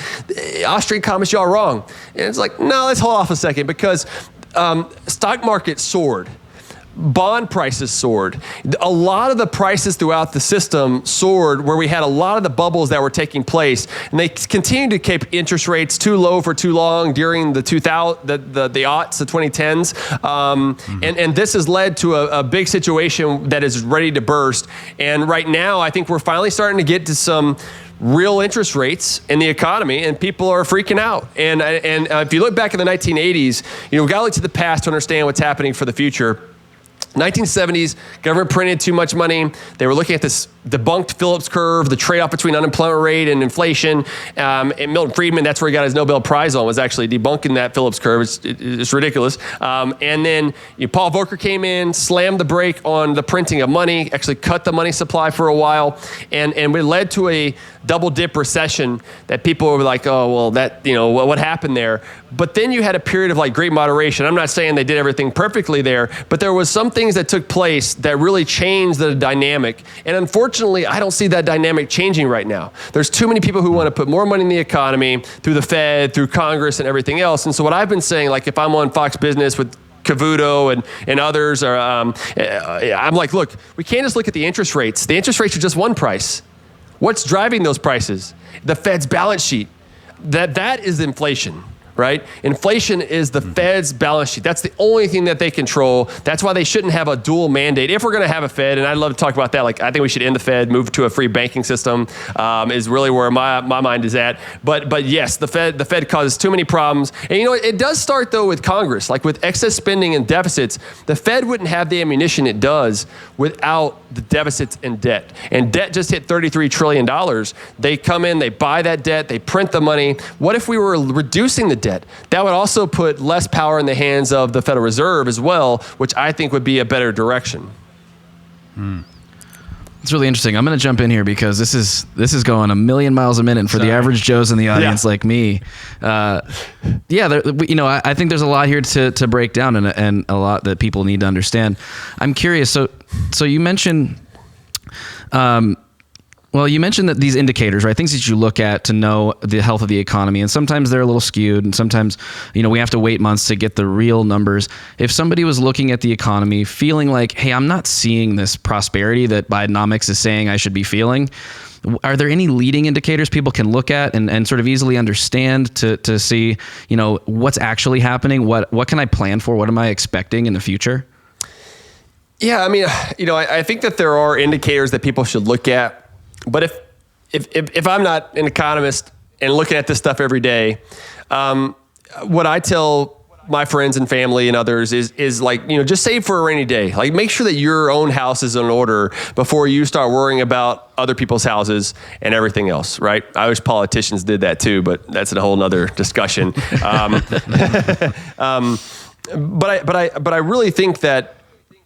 S2: Austrian economists, y'all wrong. And it's like, no, let's hold off a second because stock market soared. Bond prices soared. A lot of the prices throughout the system soared where we had a lot of the bubbles that were taking place. And they continued to keep interest rates too low for too long during the 2000s, the aughts, the 2010s. And this has led to a big situation that is ready to burst. And right now, I think we're finally starting to get to some real interest rates in the economy, and people are freaking out. And if you look back in the 1980s, we got to look to the past to understand what's happening for the future. 1970s, government printed too much money. They were looking at this debunked Phillips curve, the trade-off between unemployment rate and inflation. And Milton Friedman, that's where he got his Nobel Prize on, was actually debunking that Phillips curve. It's ridiculous. And then Paul Volcker came in, slammed the brake on the printing of money, actually cut the money supply for a while, and it led to a double dip recession that people were like, oh, well, that, what happened there? But then you had a period of like great moderation. I'm not saying they did everything perfectly there, but there was some things that took place that really changed the dynamic. And unfortunately, I don't see that dynamic changing right now. There's too many people who want to put more money in the economy through the Fed, through Congress and everything else. And so what I've been saying, like if I'm on Fox Business with Cavuto and others, or I'm like, look, we can't just look at the interest rates. The interest rates are just one price. What's driving those prices? The Fed's balance sheet. That is inflation. Right? Inflation is the Fed's balance sheet. That's the only thing that they control. That's why they shouldn't have a dual mandate. If we're going to have a Fed, and I'd love to talk about that, like I think we should end the Fed, move to a free banking system, is really where my mind is at. But yes, the Fed causes too many problems. And it does start though with Congress, like with excess spending and deficits. The Fed wouldn't have the ammunition it does without the deficits and debt. And debt just hit $33 trillion. They come in, they buy that debt, they print the money. What if we were reducing the debt? That would also put less power in the hands of the Federal Reserve as well, which I think would be a better direction.
S1: It's really interesting. I'm going to jump in here because this is going a million miles a minute for the average Joes in the audience like me. I think there's a lot here to break down and a lot that people need to understand. I'm curious. So you mentioned, you mentioned that these indicators, right? Things that you look at to know the health of the economy, and sometimes they're a little skewed, and sometimes, we have to wait months to get the real numbers. If somebody was looking at the economy feeling like, hey, I'm not seeing this prosperity that Bidenomics is saying I should be feeling, are there any leading indicators people can look at and sort of easily understand to see, what's actually happening? What can I plan for? What am I expecting in the future?
S2: Yeah, I mean, I think that there are indicators that people should look at. But if I'm not an economist and looking at this stuff every day, what I tell my friends and family and others is like, just save for a rainy day. Like make sure that your own house is in order before you start worrying about other people's houses and everything else, right? I wish politicians did that too, but that's a whole nother discussion. But I really think that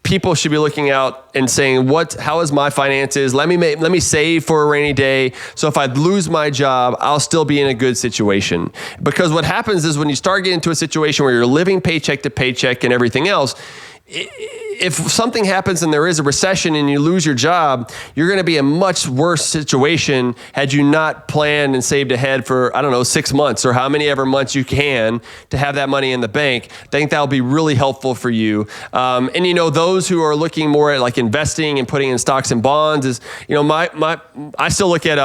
S2: people should be looking out and saying, how is my finances? Let me save for a rainy day. So if I lose my job, I'll still be in a good situation. Because what happens is when you start getting into a situation where you're living paycheck to paycheck and everything else, if something happens and there is a recession and you lose your job, you're going to be in a much worse situation had you not planned and saved ahead for, 6 months or how many ever months you can to have that money in the bank. I think that'll be really helpful for you. And those who are looking more at like investing and putting in stocks and bonds is, I still look at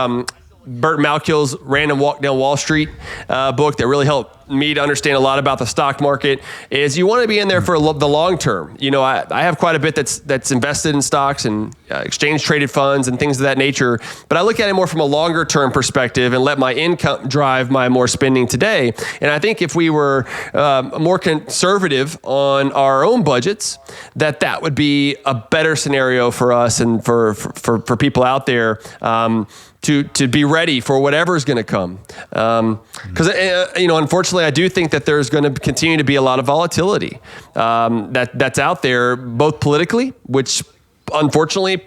S2: Burt Malkiel's Random Walk Down Wall Street book that really helped me to understand a lot about the stock market. Is you want to be in there for the long term. I have quite a bit that's invested in stocks and exchange traded funds and things of that nature, but I look at it more from a longer term perspective and let my income drive my more spending today. And I think if we were more conservative on our own budgets, that would be a better scenario for us and for people out there. To be ready for whatever is going to come. Because, unfortunately, I do think that there's going to continue to be a lot of volatility that's out there, both politically, which unfortunately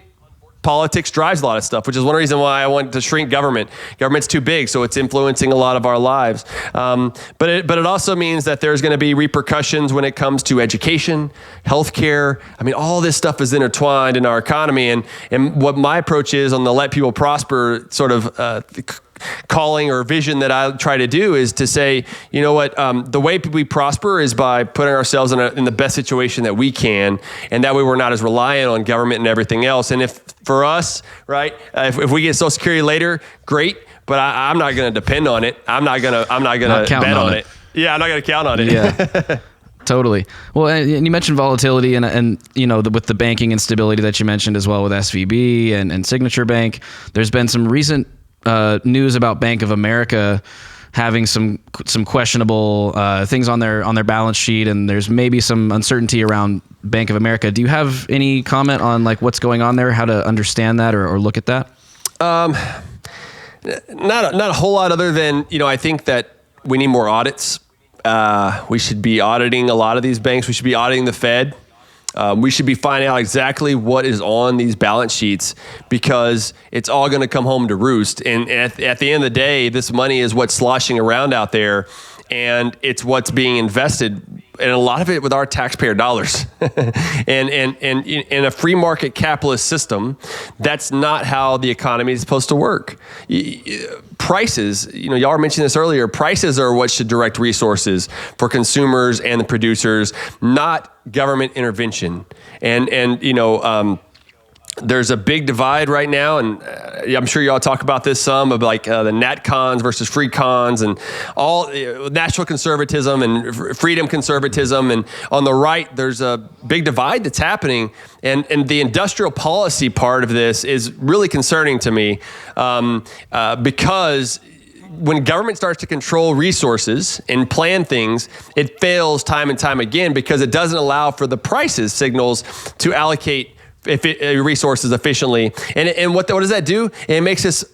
S2: politics drives a lot of stuff, which is one reason why I want to shrink government. Government's too big, so it's influencing a lot of our lives. But it also means that there's going to be repercussions when it comes to education, healthcare. All this stuff is intertwined in our economy. And what my approach is on the let people prosper sort of calling or vision that I try to do is to say, the way we prosper is by putting ourselves in the best situation that we can, and that way we're not as reliant on government and everything else. And if for us, right, if we get Social Security later, great, but I'm not going to depend on it. I'm not going to bet on it. Yeah, I'm not going to count on it.
S1: Yeah. Totally. Well, and you mentioned volatility and with the banking instability that you mentioned as well with SVB and Signature Bank, there's been some recent news about Bank of America having some questionable things on their balance sheet, and there's maybe some uncertainty around Bank of America. Do you have any comment on like what's going on there, how to understand that or look at that?
S2: Not a whole lot other than, I think that we need more audits. We should be auditing a lot of these banks. We should be auditing the Fed. We should be finding out exactly what is on these balance sheets, because it's all going to come home to roost. And at the end of the day, this money is what's sloshing around out there, and it's what's being invested, and a lot of it with our taxpayer dollars. and in a free market capitalist system, that's not how the economy is supposed to work. Prices, y'all mentioned this earlier, prices are what should direct resources for consumers and the producers, not government intervention. There's a big divide right now, and I'm sure y'all talk about this some, of like the nat cons versus free cons, and all natural conservatism and freedom conservatism. And on the right, there's a big divide that's happening. And the industrial policy part of this is really concerning to me because when government starts to control resources and plan things, it fails time and time again because it doesn't allow for the prices signals to allocate resources efficiently. And what does that do? It makes us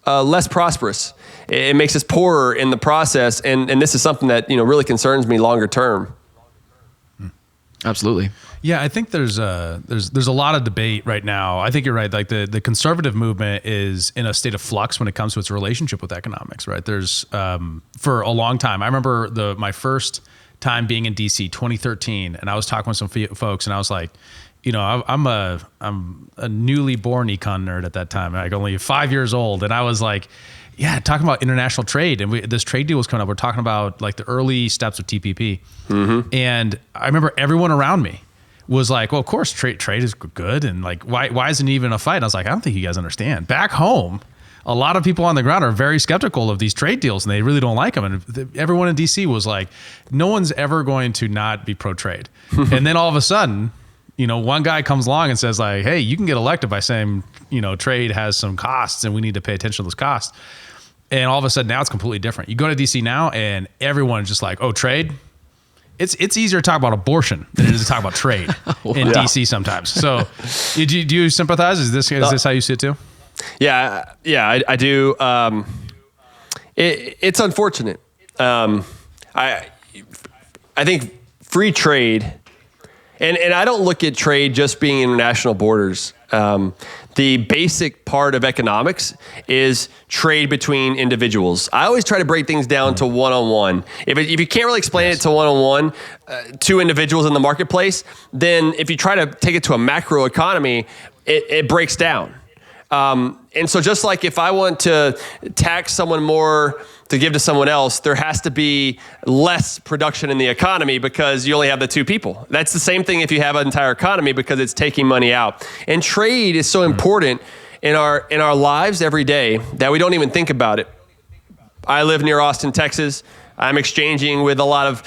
S2: less prosperous. It makes us poorer in the process. And this is something that really concerns me longer term.
S1: Absolutely.
S3: Yeah, I think there's a lot of debate right now. I think you're right. Like the conservative movement is in a state of flux when it comes to its relationship with economics, right? There's for a long time. I remember my first time being in DC, 2013, and I was talking with some folks, and I was like, I'm a newly born econ nerd at that time, like only 5 years old, and I was like, yeah, talking about international trade, and this trade deal was coming up. We're talking about like the early steps of TPP, and I remember everyone around me was like, well, of course, trade is good, and like, why isn't it even a fight? And I was like, I don't think you guys understand. Back home, a lot of people on the ground are very skeptical of these trade deals, and they really don't like them. And everyone in DC was like, no one's ever going to not be pro-trade. And then all of a sudden, one guy comes along and says like, hey, you can get elected by saying, trade has some costs and we need to pay attention to those costs. And all of a sudden now it's completely different. You go to DC now and everyone's just like, oh, trade? It's easier to talk about abortion than it is to talk about trade in DC sometimes. So do you sympathize? Is this how you see it too?
S2: Yeah, I do. It's unfortunate. I think free trade And I don't look at trade just being international borders. The basic part of economics is trade between individuals. I always try to break things down to one-on-one. If you can't really explain it to one-on-one, to individuals in the marketplace, then if you try to take it to a macro economy, it breaks down. And so just like if I want to tax someone more to give to someone else, there has to be less production in the economy because you only have the two people. That's the same thing if you have an entire economy because it's taking money out. And trade is so important in our lives every day that we don't even think about it. I live near Austin, Texas. I'm exchanging with a lot of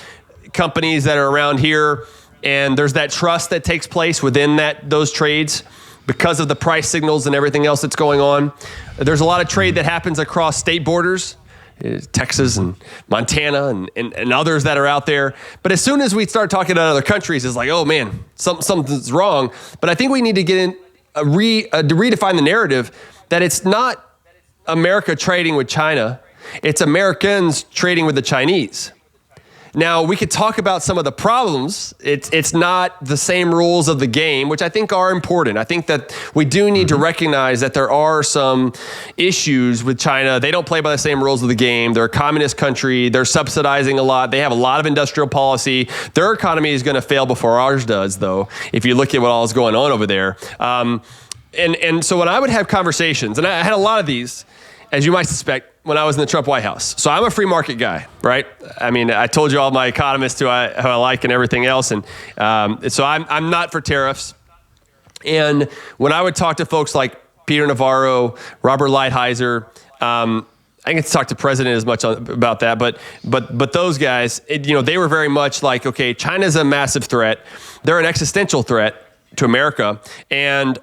S2: companies that are around here, and there's that trust that takes place within those trades. Because of the price signals and everything else that's going on. There's a lot of trade that happens across state borders, Texas and Montana and others that are out there. But as soon as we start talking about other countries, it's like, oh man, something's wrong. But I think we need to get in, to redefine the narrative that it's not America trading with China, it's Americans trading with the Chinese. Now, we could talk about some of the problems. It's not the same rules of the game, which I think are important. I think that we do need to recognize that there are some issues with China. They don't play by the same rules of the game. They're a communist country. They're subsidizing a lot. They have a lot of industrial policy. Their economy is going to fail before ours does, though, if you look at what all is going on over there. And so when I would have conversations, and I had a lot of these, as you might suspect, when I was in the Trump White House. So I'm a free market guy, right? I mean, I told you all my economists who I like and everything else. And so I'm not for tariffs. And when I would talk to folks like Peter Navarro, Robert Lighthizer, I get to talk to President as much about that, but those guys, they were very much like, okay, China's a massive threat. They're an existential threat to America, and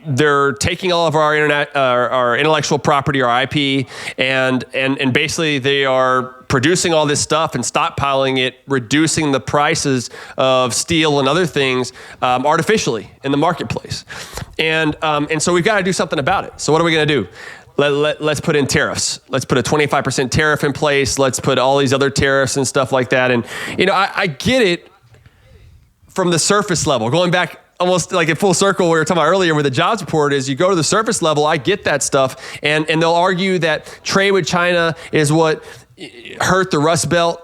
S2: they're taking all of our our intellectual property, our IP, and basically they are producing all this stuff and stockpiling it, reducing the prices of steel and other things artificially in the marketplace, and so we've got to do something about it. So what are we going to do? Let's put in tariffs. Let's put a 25% tariff in place. Let's put all these other tariffs and stuff like that. And I get it from the surface level, going back almost like in full circle, we were talking about earlier with the jobs report, is you go to the surface level, I get that stuff. And they'll argue that trade with China is what hurt the Rust Belt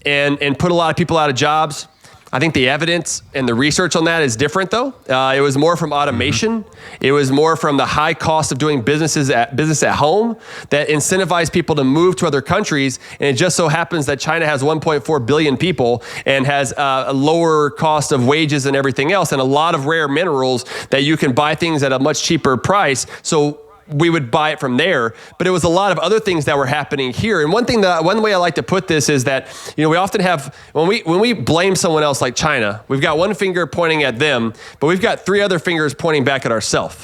S2: and put a lot of people out of jobs. I think the evidence and the research on that is different, though. It was more from automation. It was more from the high cost of doing business at home that incentivized people to move to other countries. And it just so happens that China has 1.4 billion people and has a lower cost of wages and everything else, and a lot of rare minerals that you can buy things at a much cheaper price. So we would buy it from there, but it was a lot of other things that were happening here. And one way I like to put this is that, we often have, when we blame someone else like China, we've got one finger pointing at them, but we've got three other fingers pointing back at ourselves.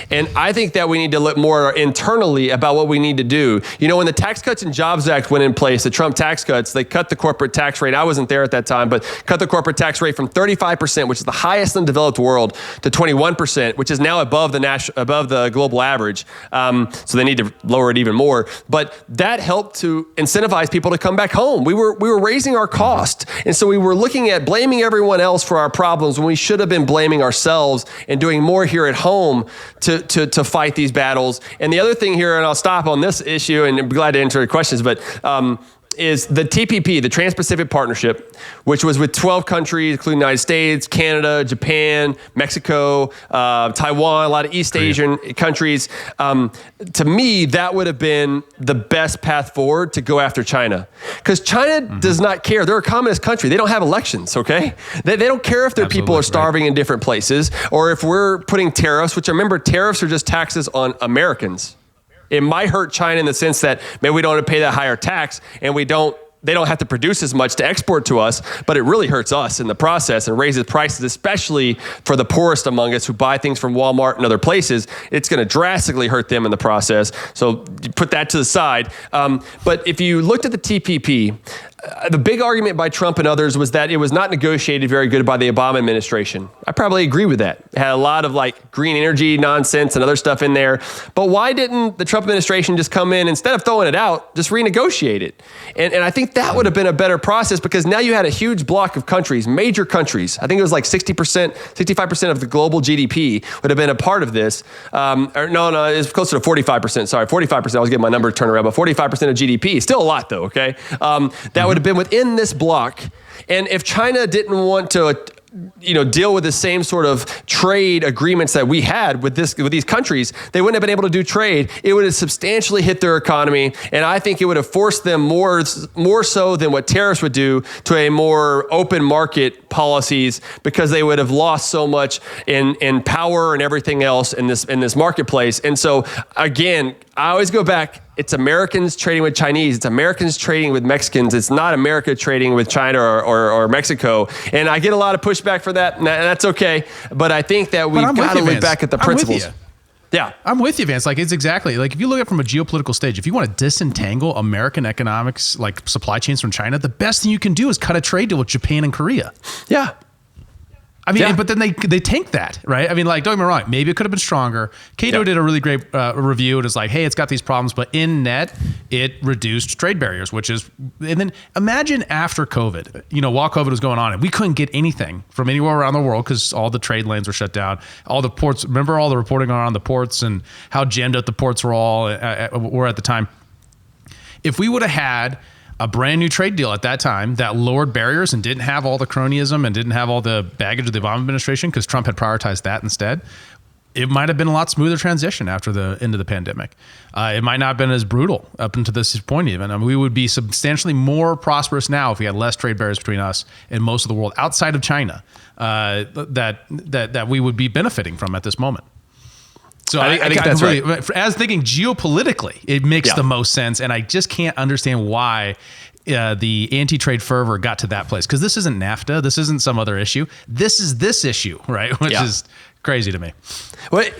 S2: And I think that we need to look more internally about what we need to do. When the Tax Cuts and Jobs Act went in place, the Trump tax cuts, they cut the corporate tax rate. I wasn't there at that time, but cut the corporate tax rate from 35%, which is the highest in the developed world, to 21%, which is now above the global average. So they need to lower it even more. But that helped to incentivize people to come back home. We were raising our cost. And so we were looking at blaming everyone else for our problems when we should have been blaming ourselves and doing more here at home to fight these battles. And the other thing here, and I'll stop on this issue and I'm glad to answer your questions, but is the TPP, the Trans-Pacific Partnership, which was with 12 countries, including the United States, Canada, Japan, Mexico, Taiwan, a lot of East Asian countries. To me, that would have been the best path forward to go after China. Because China does not care. They're a communist country. They don't have elections, okay? They don't care if their people are starving in different places or if we're putting tariffs, which remember, tariffs are just taxes on Americans. It might hurt China in the sense that maybe we don't have to pay that higher tax and they don't have to produce as much to export to us, but it really hurts us in the process and raises prices, especially for the poorest among us who buy things from Walmart and other places. It's going to drastically hurt them in the process. So put that to the side. But if you looked at the TPP, the big argument by Trump and others was that it was not negotiated very good by the Obama administration. I probably agree with that. It had a lot of green energy nonsense and other stuff in there. But why didn't the Trump administration just come in, instead of throwing it out, just renegotiate it? And I think think that would have been a better process, because now you had a huge block of countries, major countries. I think it was like 60%, 65% of the global GDP would have been a part of this. It's closer to 45%. Sorry, 45%. I was getting my number turned around, but 45% of GDP. Still a lot though, okay? That would have been within this block. And if China didn't want to deal with the same sort of trade agreements that we had with these countries, they wouldn't have been able to do trade. It would have substantially hit their economy, and I think it would have forced them more so than what tariffs would do to a more open market policies, because they would have lost so much in power and everything else in this marketplace. And so again, I always go back. It's Americans trading with Chinese. It's Americans trading with Mexicans. It's not America trading with China or Mexico. And I get a lot of pushback for that, and that's okay. But I think that we've got to look back at the principles. Yeah.
S3: I'm with you, Vance. Like, it's exactly like, if you look at it from a geopolitical stage, if you want to disentangle American economics, like supply chains from China, the best thing you can do is cut a trade deal with Japan and Korea.
S2: Yeah.
S3: I mean, but then they tank that, right? I mean, like, don't get me wrong, maybe it could have been stronger. Cato did a really great review. It was like, hey, it's got these problems, but in net, it reduced trade barriers, and then imagine after COVID, while COVID was going on, and we couldn't get anything from anywhere around the world because all the trade lanes were shut down. All the ports, remember all the reporting on the ports and how jammed up the ports were at the time. If we would have had a brand new trade deal at that time that lowered barriers and didn't have all the cronyism and didn't have all the baggage of the Obama administration, because Trump had prioritized that instead, it might have been a lot smoother transition after the end of the pandemic. It might not have been as brutal up until this point even. I mean, we would be substantially more prosperous now if we had less trade barriers between us and most of the world outside of China that we would be benefiting from at this moment. So I think that's really, right. As thinking geopolitically, it makes the most sense, and I just can't understand why the anti-trade fervor got to that place. Because this isn't NAFTA, this isn't some other issue. This is this issue, right? Which is crazy to me.
S2: Well,
S3: so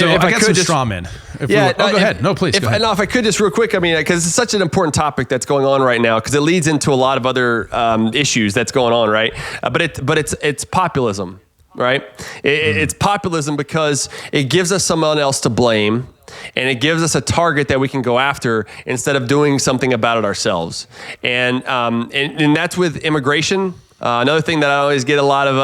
S3: if I got some straw men. Go ahead. No, please. Go ahead.
S2: No, if I could just real quick, I mean, because it's such an important topic that's going on right now, because it leads into a lot of other issues that's going on, right? But it's populism. Right? It's populism because it gives us someone else to blame, and it gives us a target that we can go after instead of doing something about it ourselves. And that's with immigration. Another thing that I always get a lot of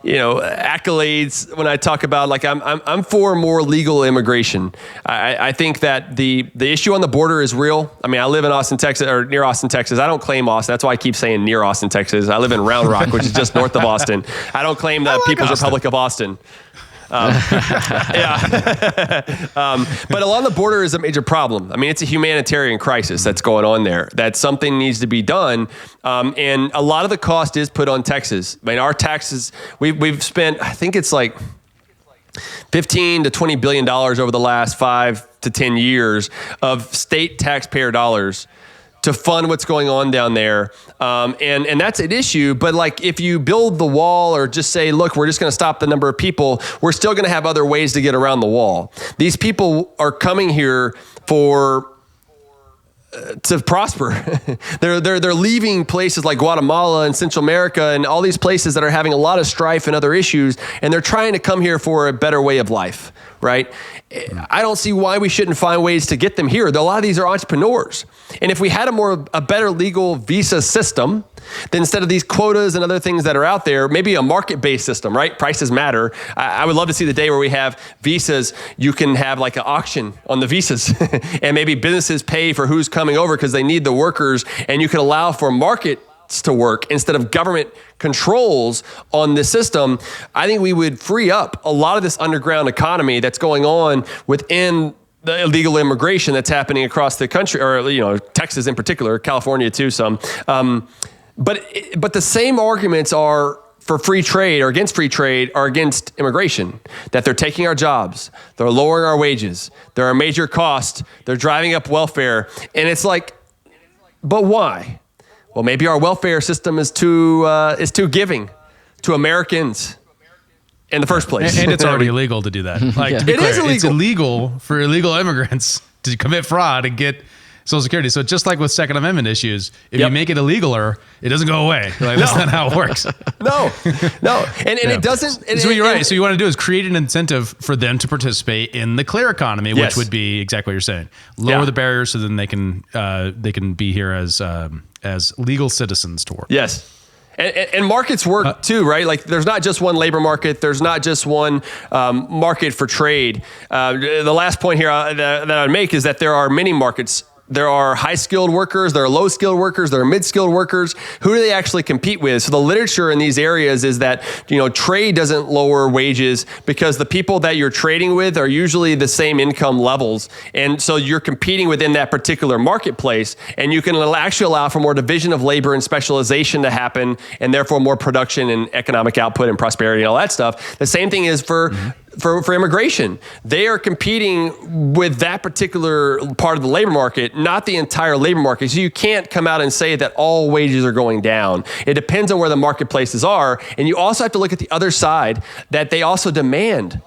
S2: accolades when I talk about, like, I'm for more legal immigration. I think that the issue on the border is real. I mean, I live in Austin, Texas, or near Austin, Texas. I don't claim Austin. That's why I keep saying near Austin, Texas. I live in Round Rock, which is just north of Austin. I don't claim the People's Republic of Austin. But along the border is a major problem. I mean, it's a humanitarian crisis that's going on there. That something needs to be done, and a lot of the cost is put on Texas. I mean, our taxes, we've spent, I think it's like $15 to $20 billion over the last 5 to 10 years of state taxpayer dollars to fund what's going on down there. And that's an issue. But like, if you build the wall or just say, look, we're just going to stop the number of people, we're still going to have other ways to get around the wall. These people are coming here to prosper. They're leaving places like Guatemala and Central America and all these places that are having a lot of strife and other issues, and they're trying to come here for a better way of life, right? I don't see why we shouldn't find ways to get them here. A lot of these are entrepreneurs. And if we had a better legal visa system, then instead of these quotas and other things that are out there, maybe a market-based system, right? Prices matter. I would love to see the day where we have visas, you can have like an auction on the visas and maybe businesses pay for who's coming over because they need the workers, and you can allow for market to work instead of government controls on the system. I think we would free up a lot of this underground economy that's going on within the illegal immigration that's happening across the country, or Texas in particular, California too, some. But the same arguments are for free trade or against free trade are against immigration, that they're taking our jobs, they're lowering our wages, they're a major cost, they're driving up welfare, and it's like, but why? Well, maybe our welfare system is too giving to Americans in the first place.
S3: And it's already illegal to do that. Like, to be clear, it's illegal for illegal immigrants to commit fraud and get Social Security. So just like with Second Amendment issues, if you make it illegaler, it doesn't go away. Like, that's not how it works.
S2: No. And it doesn't.
S3: So you're right. So you want to do is create an incentive for them to participate in the clear economy, which would be exactly what you're saying. Lower the barriers so then they can be here as as legal citizens to work.
S2: Yes. And markets work too, right? Like there's not just one labor market. There's not just one market for trade. The last point here that I'd make is that there are many markets. There are high-skilled workers, there are low-skilled workers, there are mid-skilled workers. Who do they actually compete with? So the literature in these areas is that, trade doesn't lower wages because the people that you're trading with are usually the same income levels. And so you're competing within that particular marketplace, and you can actually allow for more division of labor and specialization to happen, and therefore more production and economic output and prosperity and all that stuff. The same thing is for immigration. They are competing with that particular part of the labor market, not the entire labor market. So you can't come out and say that all wages are going down. It depends on where the marketplaces are. And you also have to look at the other side, that they also demand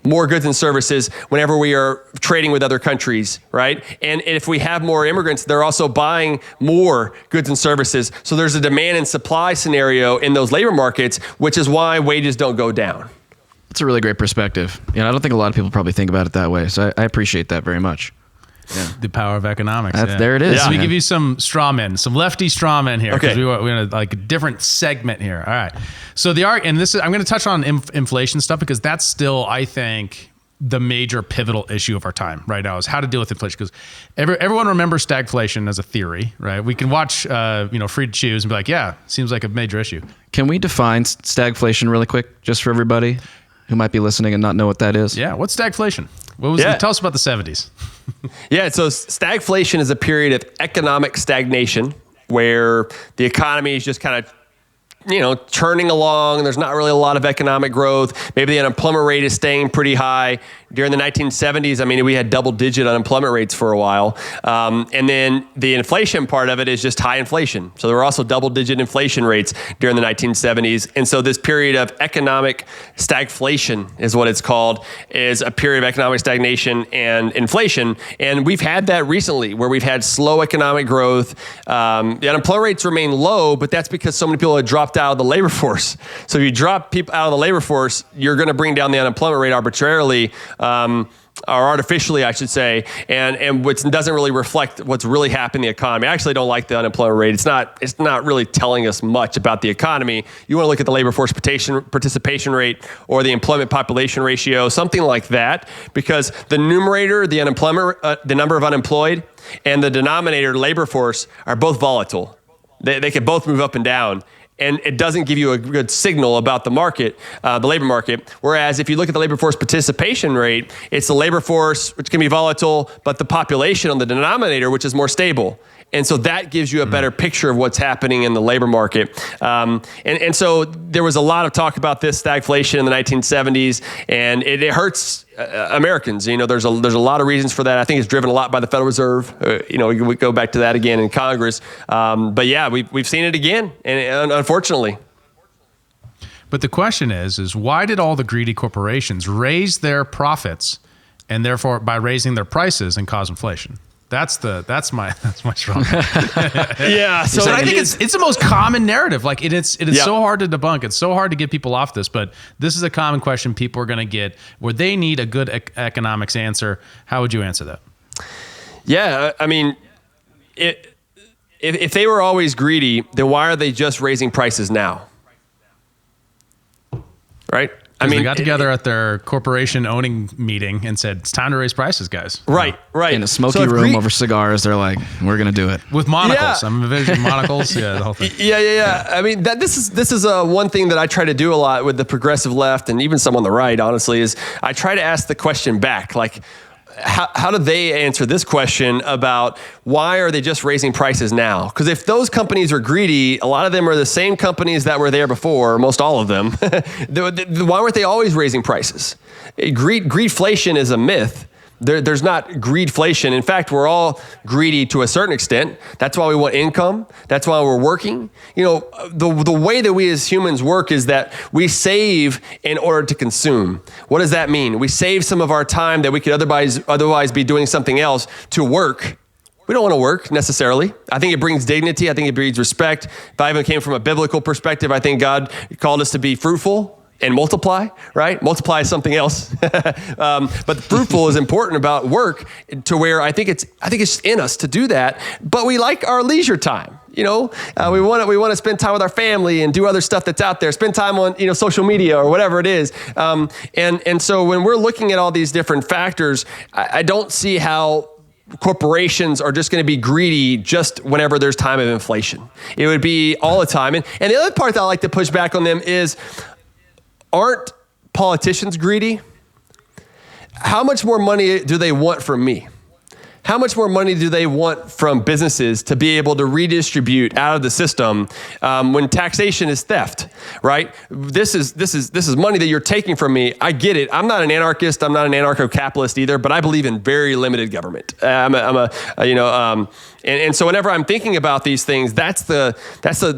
S2: more goods and services whenever we are trading with other countries, right? And if we have more immigrants, they're also buying more goods and services. So there's a demand and supply scenario in those labor markets, which is why wages don't go down.
S1: That's a really great perspective. I don't think a lot of people probably think about it that way. So I appreciate that very much.
S3: Yeah. The power of economics.
S1: There it is.
S3: Yeah. Let me give you some straw men, some lefty straw men here.
S2: Okay.
S3: We're in a different segment here. All right. So I'm going to touch on inflation stuff because that's still, I think, the major pivotal issue of our time right now is how to deal with inflation. Because everyone remembers stagflation as a theory, right? We can watch, Free to Choose and be like, yeah, seems like a major issue.
S1: Can we define stagflation really quick, just for everybody who might be listening and not know what that is?
S3: Yeah. What's stagflation? Tell us about the 70s.
S2: Yeah. So stagflation is a period of economic stagnation where the economy is just kind of, churning along. There's not really a lot of economic growth. Maybe the unemployment rate is staying pretty high. During the 1970s, we had double-digit unemployment rates for a while. And then the inflation part of it is just high inflation. So there were also double-digit inflation rates during the 1970s. And so this period of economic stagflation is what it's called, is a period of economic stagnation and inflation. And we've had that recently where we've had slow economic growth. The unemployment rates remain low, but that's because so many people have dropped out of the labor force. So if you drop people out of the labor force, you're going to bring down the unemployment rate arbitrarily, or artificially, I should say, and which doesn't really reflect what's really happening in the economy. I actually don't like the unemployment rate. It's not really telling us much about the economy. You want to look at the labor force participation rate or the employment population ratio, something like that, because the numerator, the unemployment, the number of unemployed, and the denominator, labor force, are both volatile. They can both move up and down. And it doesn't give you a good signal about the market, the labor market. Whereas if you look at the labor force participation rate, it's the labor force, which can be volatile, but the population on the denominator, which is more stable. And so that gives you a better picture of what's happening in the labor market. And so there was a lot of talk about this stagflation in the 1970s, and it hurts Americans. There's a lot of reasons for that. I think it's driven a lot by the Federal Reserve. We go back to that again in Congress. But yeah, we've seen it again, and unfortunately.
S3: But the question is why did all the greedy corporations raise their profits, and therefore by raising their prices and cause inflation? That's my strong.
S2: Yeah. So
S3: I think it's the most common narrative. Like it's so hard to debunk. It's so hard to get people off this. But this is a common question people are going to get where they need a good economics answer. How would you answer that?
S2: Yeah. If they were always greedy, then why are they just raising prices now? Right.
S3: They got together at their corporation owning meeting and said, it's time to raise prices, guys.
S2: Right.
S1: In a smoky room over cigars, they're like, we're going to do it.
S3: With monocles. I'm envisioning monocles. Yeah, the whole thing.
S2: Yeah. This is one thing that I try to do a lot with the progressive left and even some on the right, honestly, is I try to ask the question back, like, how do they answer this question about why are they just raising prices now? Because if those companies are greedy, a lot of them are the same companies that were there before, most all of them. Why weren't they always raising prices? Greedflation is a myth. There's not greedflation. In fact, we're all greedy to a certain extent. That's why we want income. That's why we're working. The way that we as humans work is that we save in order to consume. What does that mean? We save some of our time that we could otherwise be doing something else to work. We don't want to work necessarily. I think it brings dignity. I think it breeds respect. If I even came from a biblical perspective, I think God called us to be fruitful and multiply, right? Multiply is something else. But fruitful is important about work to where I think it's in us to do that, but we like our leisure time. We want to spend time with our family and do other stuff that's out there. Spend time on social media or whatever it is. And so when we're looking at all these different factors, I don't see how corporations are just going to be greedy just whenever there's time of inflation. It would be all the time. And the other part that I like to push back on them is, aren't politicians greedy? How much more money do they want from me? How much more money do they want from businesses to be able to redistribute out of the system when taxation is theft, right? This is money that you're taking from me. I get it. I'm not an anarchist. I'm not an anarcho-capitalist either, but I believe in very limited government. And so whenever I'm thinking about these things, that's the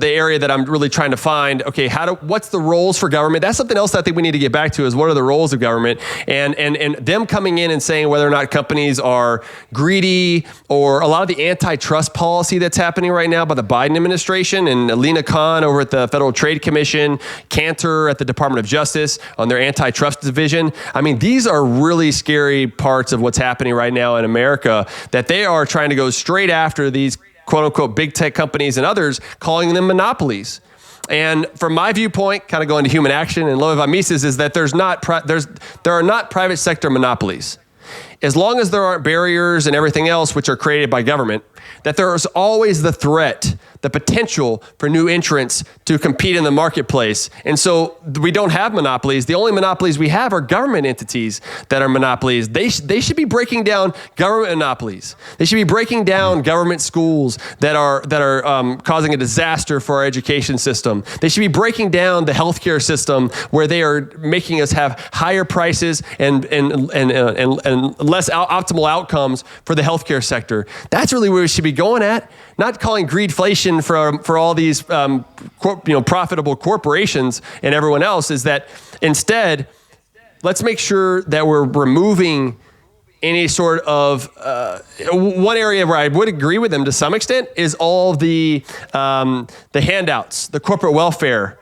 S2: area that I'm really trying to find. Okay, what's the roles for government? That's something else I think we need to get back to, is what are the roles of government, and them coming in and saying whether or not companies are greedy, or a lot of the antitrust policy that's happening right now by the Biden administration and Lena Khan over at the Federal Trade Commission, Cantor at the Department of Justice on their antitrust division. I mean, these are really scary parts of what's happening right now in America, that they are trying to go straight after these quote unquote big tech companies and others, calling them monopolies. And from my viewpoint, kind of going to human action and Loewe Mises, is that there are not private sector monopolies. As long as there aren't barriers and everything else which are created by government, that there is always the threat, the potential for new entrants to compete in the marketplace. And so we don't have monopolies. The only monopolies we have are government entities that are monopolies. They should be breaking down government monopolies. They should be breaking down government schools that are causing a disaster for our education system. They should be breaking down the healthcare system, where they are making us have higher prices and less optimal outcomes for the healthcare sector. That's really where we should be going at. Not calling greedflation for all these profitable corporations and everyone else. Is that instead, let's make sure that we're removing any sort of one area where I would agree with them to some extent is all the handouts, the corporate welfare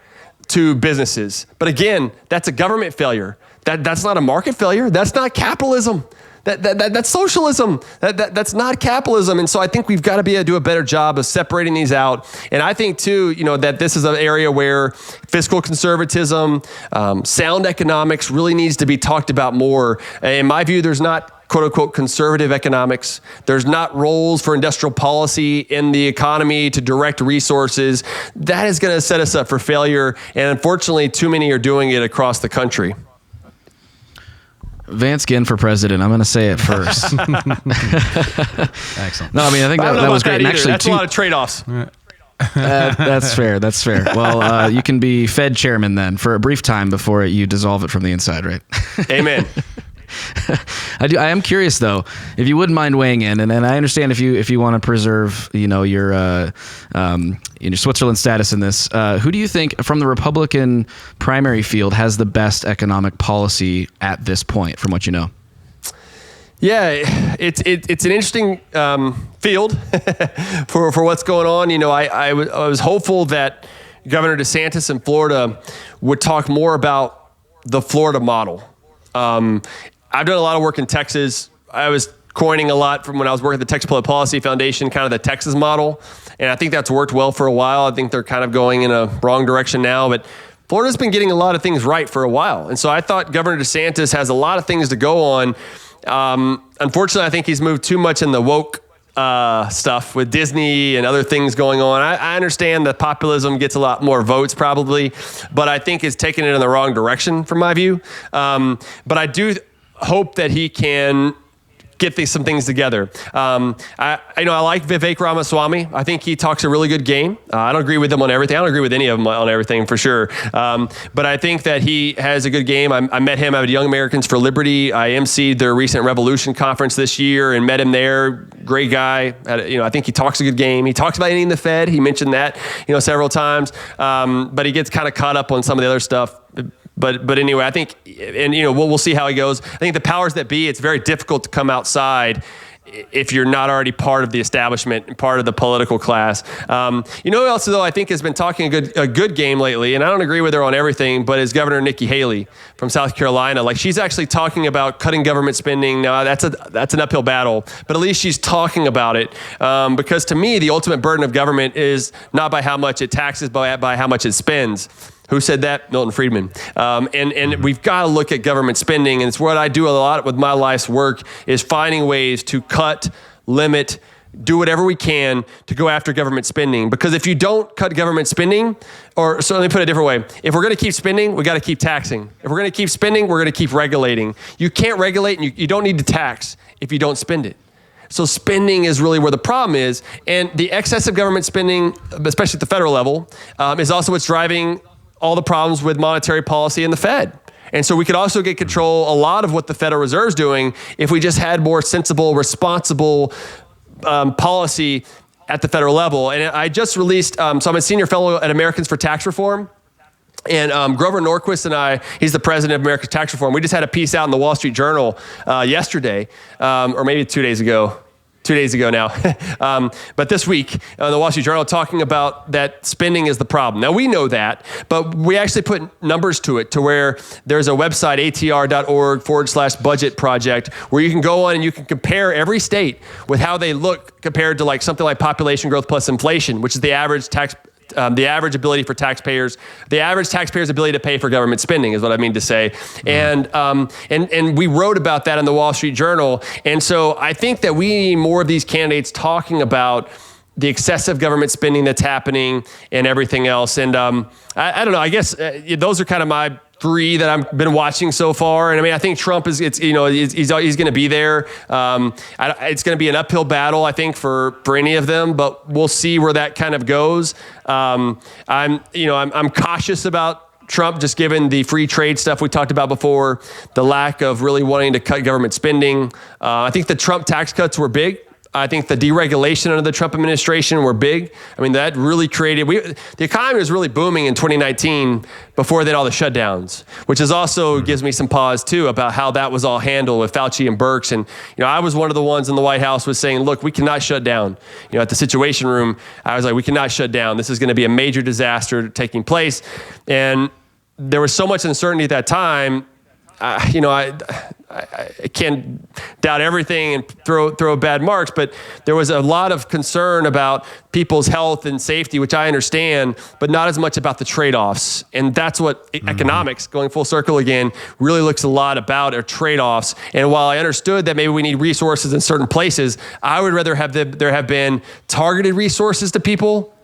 S2: to businesses. But again, that's a government failure. That's not a market failure. That's not capitalism. That's socialism. That's not capitalism. And so I think we've got to be able to do a better job of separating these out. And I think too, that this is an area where fiscal conservatism, sound economics really needs to be talked about more. In my view, there's not quote unquote conservative economics. There's not roles for industrial policy in the economy to direct resources. That is going to set us up for failure. And unfortunately, too many are doing it across the country.
S1: Vance Ginn for president. I'm going to say it first.
S3: Excellent.
S1: No, I mean, I think that was great. And actually,
S2: that's a lot of trade-offs.
S1: That's fair. That's fair. Well, you can be Fed chairman then for a brief time before you dissolve it from the inside, right?
S2: Amen.
S1: I am curious though, if you wouldn't mind weighing in, and I understand if you want to preserve, your Switzerland status in this. Who do you think from the Republican primary field has the best economic policy at this point, from what you know?
S2: Yeah, it's an interesting field for what's going on. I was hopeful that Governor DeSantis in Florida would talk more about the Florida model. I've done a lot of work in Texas. I was coining a lot from when I was working at the Texas Public Policy Foundation, kind of the Texas model. And I think that's worked well for a while. I think they're kind of going in a wrong direction now, but Florida's been getting a lot of things right for a while. And so I thought Governor DeSantis has a lot of things to go on. Unfortunately, I think he's moved too much in the woke stuff with Disney and other things going on. I understand that populism gets a lot more votes probably, but I think it's taking it in the wrong direction from my view. But I do hope that he can get some things together. I like Vivek Ramaswamy. I think he talks a really good game. I don't agree with him on everything. I don't agree with any of them on everything for sure. But I think that he has a good game. I met him at Young Americans for Liberty. I emceed their recent Revolution conference this year and met him there. Great guy. I think he talks a good game. He talks about ending the Fed. He mentioned that, several times. But he gets kind of caught up on some of the other stuff. But anyway, I think, and we'll see how he goes. I think the powers that be, it's very difficult to come outside if you're not already part of the establishment, part of the political class. You know who else, though, I think has been talking a good game lately, and I don't agree with her on everything, but is Governor Nikki Haley from South Carolina. Like, she's actually talking about cutting government spending. Now, that's an uphill battle, but at least she's talking about it, because to me, the ultimate burden of government is not by how much it taxes, but by how much it spends. Who said that? Milton Friedman. And we've got to look at government spending, and it's what I do a lot with my life's work, is finding ways to cut, limit, do whatever we can to go after government spending. Because if you don't cut government spending, or so let me put it a different way, if we're going to keep spending, we got to keep taxing. If we're going to keep spending, we're going to keep regulating. You can't regulate, and you don't need to tax if you don't spend it. So spending is really where the problem is. And the excess of government spending, especially at the federal level, is also what's driving all the problems with monetary policy and the Fed. And so we could also get control a lot of what the Federal Reserve's doing if we just had more sensible, responsible policy at the federal level. And I just released, so I'm a senior fellow at Americans for Tax Reform. And Grover Norquist and I, he's the president of America's Tax Reform. We just had a piece out in the Wall Street Journal yesterday, or maybe 2 days ago. 2 days ago now. But this week, the Wall Street Journal talking about that spending is the problem. Now, we know that, but we actually put numbers to it, to where there's a website, atr.org/budget project, where you can go on and you can compare every state with how they look compared to like something like population growth plus inflation, which is the average ability for taxpayers, the average taxpayer's ability to pay for government spending is what I mean to say. And we wrote about that in the Wall Street Journal. And so I think that we need more of these candidates talking about the excessive government spending that's happening and everything else. And I don't know, I guess those are kind of my three that I've been watching so far. And I mean, I think Trump is, he's going to be there. It's going to be an uphill battle, I think, for any of them, but we'll see where that kind of goes. I'm cautious about Trump, just given the free trade stuff we talked about before, the lack of really wanting to cut government spending. I think the Trump tax cuts were big. I think the deregulation under the Trump administration were big. I mean, that really created, the economy was really booming in 2019 before they had all the shutdowns, which is also gives me some pause too about how that was all handled with Fauci and Birx. And, I was one of the ones in the White House was saying, look, we cannot shut down. At the Situation Room, I was like, we cannot shut down. This is going to be a major disaster taking place. And there was so much uncertainty at that time. I can't doubt everything and throw bad marks, but there was a lot of concern about people's health and safety, which I understand, but not as much about the trade-offs. And that's what economics, going full circle again, really looks a lot about, are trade-offs. And while I understood that maybe we need resources in certain places, I would rather have there have been targeted resources to people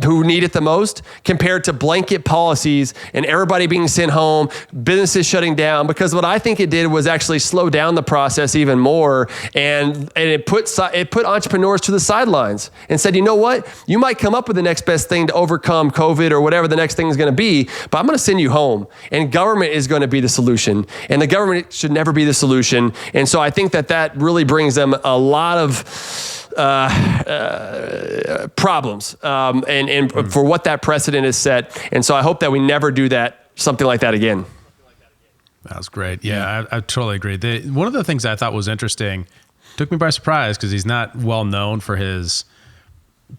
S2: who need it the most, compared to blanket policies and everybody being sent home, businesses shutting down. Because what I think it did was actually slow down the process even more, and it put entrepreneurs to the sidelines and said, you know what, you might come up with the next best thing to overcome COVID or whatever the next thing is going to be, but I'm going to send you home, and government is going to be the solution, and the government should never be the solution. And so I think that really brings them a lot of problems, and for what that precedent is set. And so I hope that we never do something like that again.
S3: That was great. Yeah, I totally agree. One of the things I thought was interesting, took me by surprise because he's not well known for his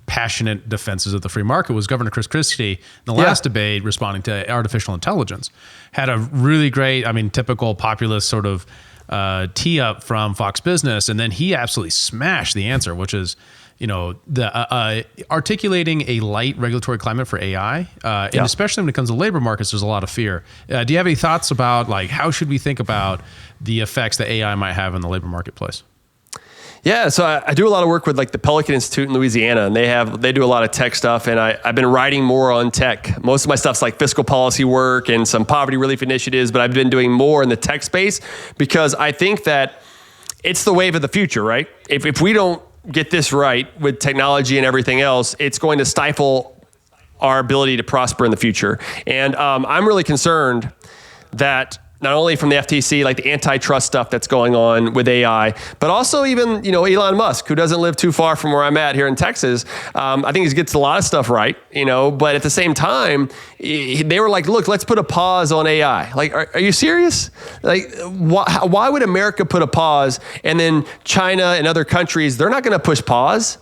S3: passionate defenses of the free market, was Governor Chris Christie in the last debate responding to artificial intelligence. Had a really great, typical populist sort of tee up from Fox Business, and then he absolutely smashed the answer, which is, the articulating a light regulatory climate for AI, and especially when it comes to labor markets, there's a lot of fear. Do you have any thoughts about how should we think about the effects that AI might have in the labor marketplace?
S2: Yeah, so I do a lot of work with the Pelican Institute in Louisiana, and they do a lot of tech stuff, and I've been writing more on tech. Most of my stuff's like fiscal policy work and some poverty relief initiatives, but I've been doing more in the tech space because I think that it's the wave of the future, right? If we don't get this right with technology and everything else, it's going to stifle our ability to prosper in the future. And I'm really concerned that not only from the FTC, like the antitrust stuff that's going on with AI, but also even, Elon Musk, who doesn't live too far from where I'm at here in Texas. I think he gets a lot of stuff right, but at the same time, they were like, look, let's put a pause on AI. Like, are you serious? Like, why would America put a pause and then China and other countries, they're not going to push pause?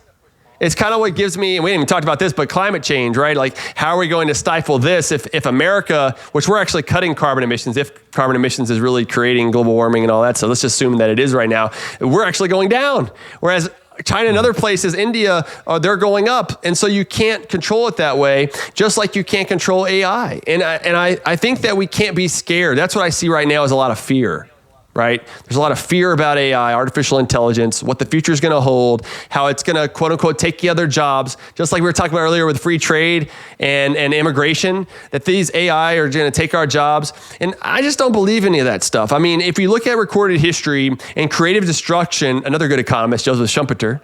S2: It's kind of what gives me, and we didn't even talk about this, but climate change, right? Like, how are we going to stifle this if America, which we're actually cutting carbon emissions, if carbon emissions is really creating global warming and all that, so let's just assume that it is right now, we're actually going down. Whereas China and other places, India, they're going up. And so you can't control it that way, just like you can't control AI. And I think that we can't be scared. That's what I see right now is a lot of fear. Right? There's a lot of fear about AI, artificial intelligence, what the future is going to hold, how it's going to, quote unquote, take the other jobs, just like we were talking about earlier with free trade and immigration, that these AI are going to take our jobs. And I just don't believe any of that stuff. I mean, if you look at recorded history and creative destruction, another good economist, Joseph Schumpeter,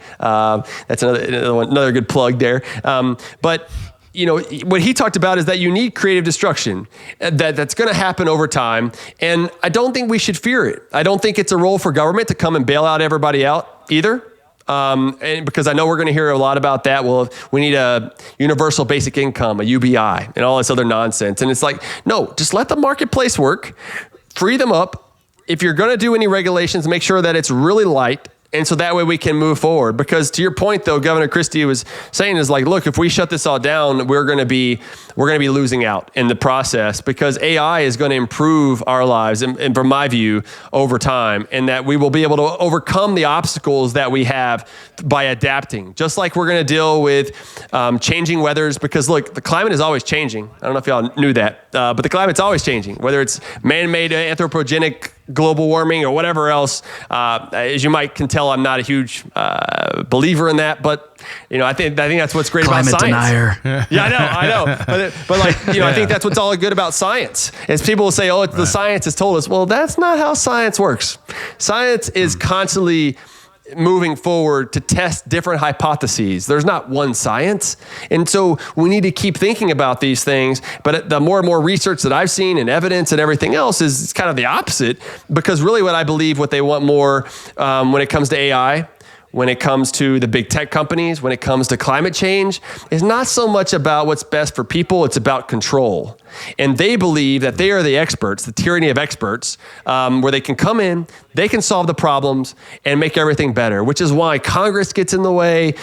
S2: that's another good plug there. But what he talked about is that you need creative destruction that's going to happen over time. And I don't think we should fear it. I don't think it's a role for government to come and bail out everybody out either. And because I know we're going to hear a lot about that. Well, we need a universal basic income, a UBI, and all this other nonsense. And it's like, no, just let the marketplace work, free them up. If you're going to do any regulations, make sure that it's really light. And so that way we can move forward. Because to your point, though, Governor Christie was saying is like, look, if we shut this all down, we're going to be losing out in the process, because AI is going to improve our lives, and from my view, over time, and that we will be able to overcome the obstacles that we have by adapting. Just like we're going to deal with changing weathers, because look, the climate is always changing. I don't know if y'all knew that, but the climate's always changing, whether it's man-made anthropogenic global warming or whatever else. As you might can tell, I'm not a huge believer in that, but I think that's what's great
S1: Climate
S2: about science.
S1: denier.
S2: Yeah, I know. But I think that's what's all good about science. Is people will say, oh, the science has told us. Well, that's not how science works. Science is constantly moving forward to test different hypotheses. There's not one science. And so we need to keep thinking about these things. But the more and more research that I've seen and evidence and everything else is kind of the opposite, because really what I believe what they want more when it comes to AI, when it comes to the big tech companies, when it comes to climate change, is not so much about what's best for people, it's about control. And they believe that they are the experts, the tyranny of experts, where they can come in, they can solve the problems and make everything better, which is why Congress gets in the way,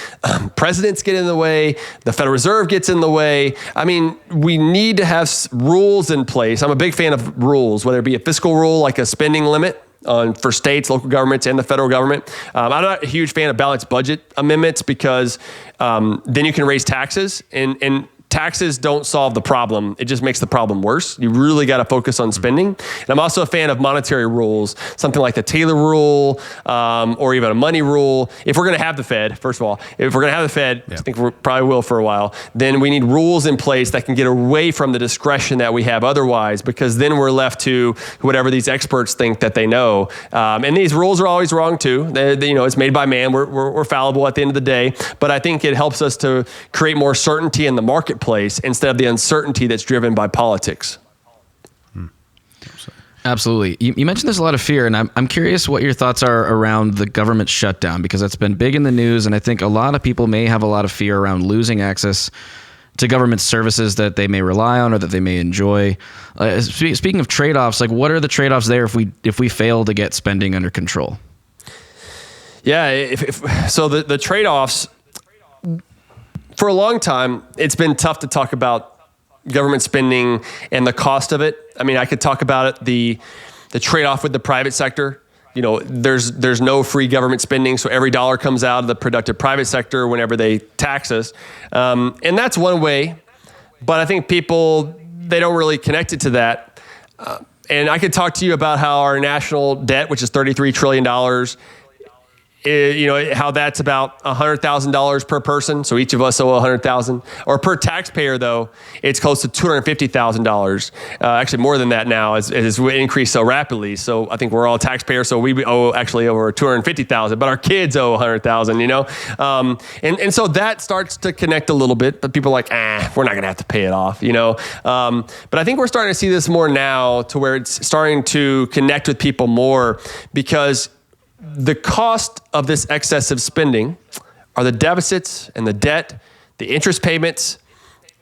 S2: presidents get in the way, the Federal Reserve gets in the way. I mean, we need to have rules in place. I'm a big fan of rules, whether it be a fiscal rule like a spending limit for states, local governments, and the federal government. I'm not a huge fan of balanced budget amendments, because then you can raise taxes, and taxes don't solve the problem. It just makes the problem worse. You really got to focus on spending. And I'm also a fan of monetary rules, something like the Taylor rule, or even a money rule. If we're going to have the Fed, first of all, if we're going to have the Fed, I think we probably will for a while, then we need rules in place that can get away from the discretion that we have otherwise, because then we're left to whatever these experts think that they know. And these rules are always wrong too. It's made by man. We're fallible at the end of the day. But I think it helps us to create more certainty in the marketplace instead of the uncertainty that's driven by politics.
S1: Absolutely. You mentioned there's a lot of fear, and I'm curious what your thoughts are around the government shutdown, because that's been big in the news, and I think a lot of people may have a lot of fear around losing access to government services that they may rely on or that they may enjoy. Speaking of trade-offs, like what are the trade-offs there if we fail to get spending under control?
S2: Yeah, so the trade-offs, for a long time, it's been tough to talk about government spending and the cost of it. I mean, I could talk about it, the trade-off with the private sector. There's no free government spending, so every dollar comes out of the productive private sector whenever they tax us. And that's one way, but I think people, they don't really connect it to that. And I could talk to you about how our national debt, which is $33 trillion, how that's about $100,000 per person. So each of us owe $100,000. Or per taxpayer, though, it's close to $250,000. Actually, more than that now, as we increase so rapidly. So I think we're all taxpayers, so we owe actually over $250,000. But our kids owe $100,000. And so that starts to connect a little bit. But people are like, we're not going to have to pay it off. But I think we're starting to see this more now, to where it's starting to connect with people more, because the cost of this excessive spending are the deficits and the debt, the interest payments,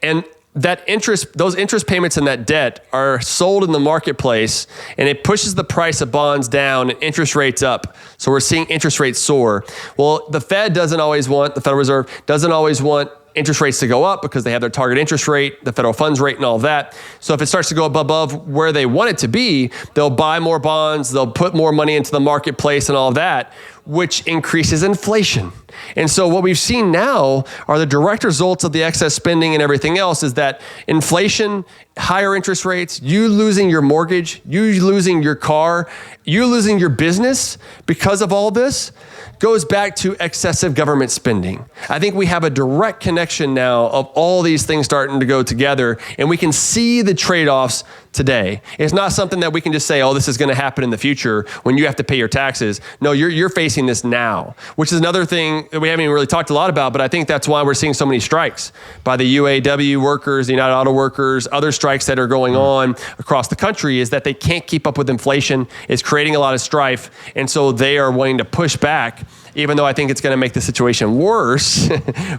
S2: and those interest payments and that debt are sold in the marketplace, and it pushes the price of bonds down and interest rates up. So we're seeing interest rates soar. Well, the Federal Reserve doesn't always want interest rates to go up, because they have their target interest rate, the federal funds rate, and all that. So if it starts to go above where they want it to be, they'll buy more bonds, they'll put more money into the marketplace and all of that, which increases inflation. And so what we've seen now are the direct results of the excess spending and everything else, is that inflation, higher interest rates, you losing your mortgage, you losing your car, you losing your business because of all this, goes back to excessive government spending. I think we have a direct connection now of all these things starting to go together, and we can see the trade-offs today. It's not something that we can just say, this is going to happen in the future when you have to pay your taxes. No, you're facing this now, which is another thing that we haven't even really talked a lot about, but I think that's why we're seeing so many strikes by the UAW workers, the United Auto Workers, other strikes that are going on across the country, is that they can't keep up with inflation. It's creating a lot of strife, and so they are wanting to push back, even though I think it's going to make the situation worse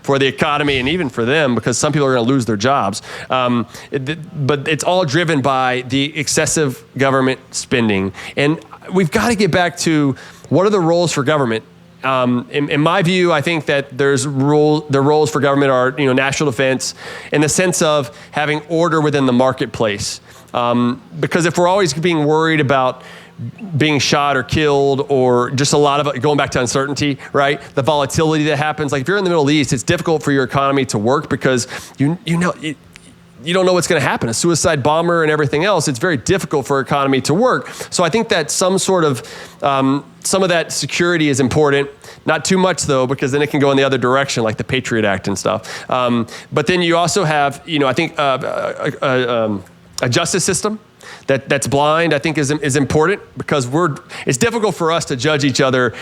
S2: for the economy and even for them, because some people are going to lose their jobs. But it's all driven by the excessive government spending. And we've got to get back to, what are the roles for government? In my view, I think that the roles for government are, national defense, in the sense of having order within the marketplace. Because if we're always being worried about being shot or killed, or just a lot of going back to uncertainty, right? The volatility that happens. Like if you're in the Middle East, it's difficult for your economy to work, because you don't know what's going to happen. A suicide bomber and everything else, it's very difficult for economy to work. So I think that some of that security is important. Not too much though, because then it can go in the other direction, like the Patriot Act and stuff. But then you also have, I think a justice system that's blind, I think is important, because it's difficult for us to judge each other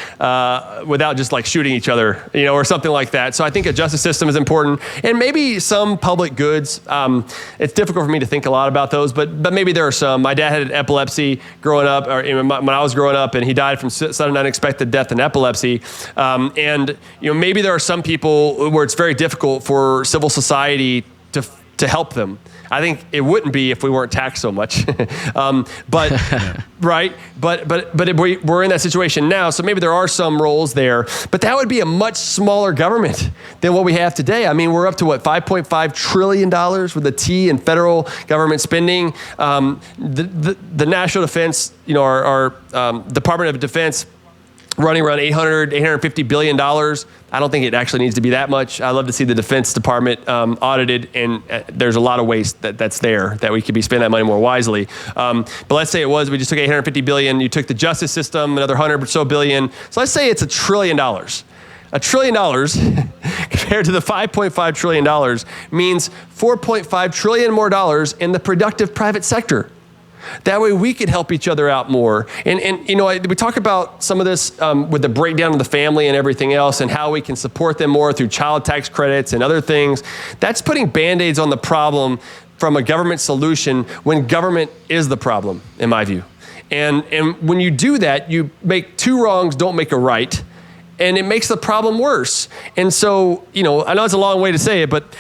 S2: without just like shooting each other, or something like that. So I think a justice system is important, and maybe some public goods. It's difficult for me to think a lot about those, but maybe there are some. My dad had epilepsy growing up, or when I was growing up, and he died from sudden unexpected death and epilepsy. And maybe there are some people where it's very difficult for civil society to help them. I think it wouldn't be if we weren't taxed so much, right? But we're in that situation now, so maybe there are some roles there, but that would be a much smaller government than what we have today. I mean, we're up to $5.5 trillion with a T in federal government spending. The national defense, our Department of Defense, running around $850 billion. I don't think it actually needs to be that much. I love to see the Defense Department audited, and there's a lot of waste that's there that we could be spending that money more wisely. But let's say we just took $850 billion. You took the justice system, another 100 or so billion. So let's say it's $1 trillion. $1 trillion compared to the $5.5 trillion means $4.5 trillion more dollars in the productive private sector. That way we could help each other out more. And we talk about some of this with the breakdown of the family and everything else, and how we can support them more through child tax credits and other things. That's putting Band-Aids on the problem from a government solution when government is the problem, in my view. And when you do that, you make two wrongs don't make a right, and it makes the problem worse. And so, I know it's a long way to say it, but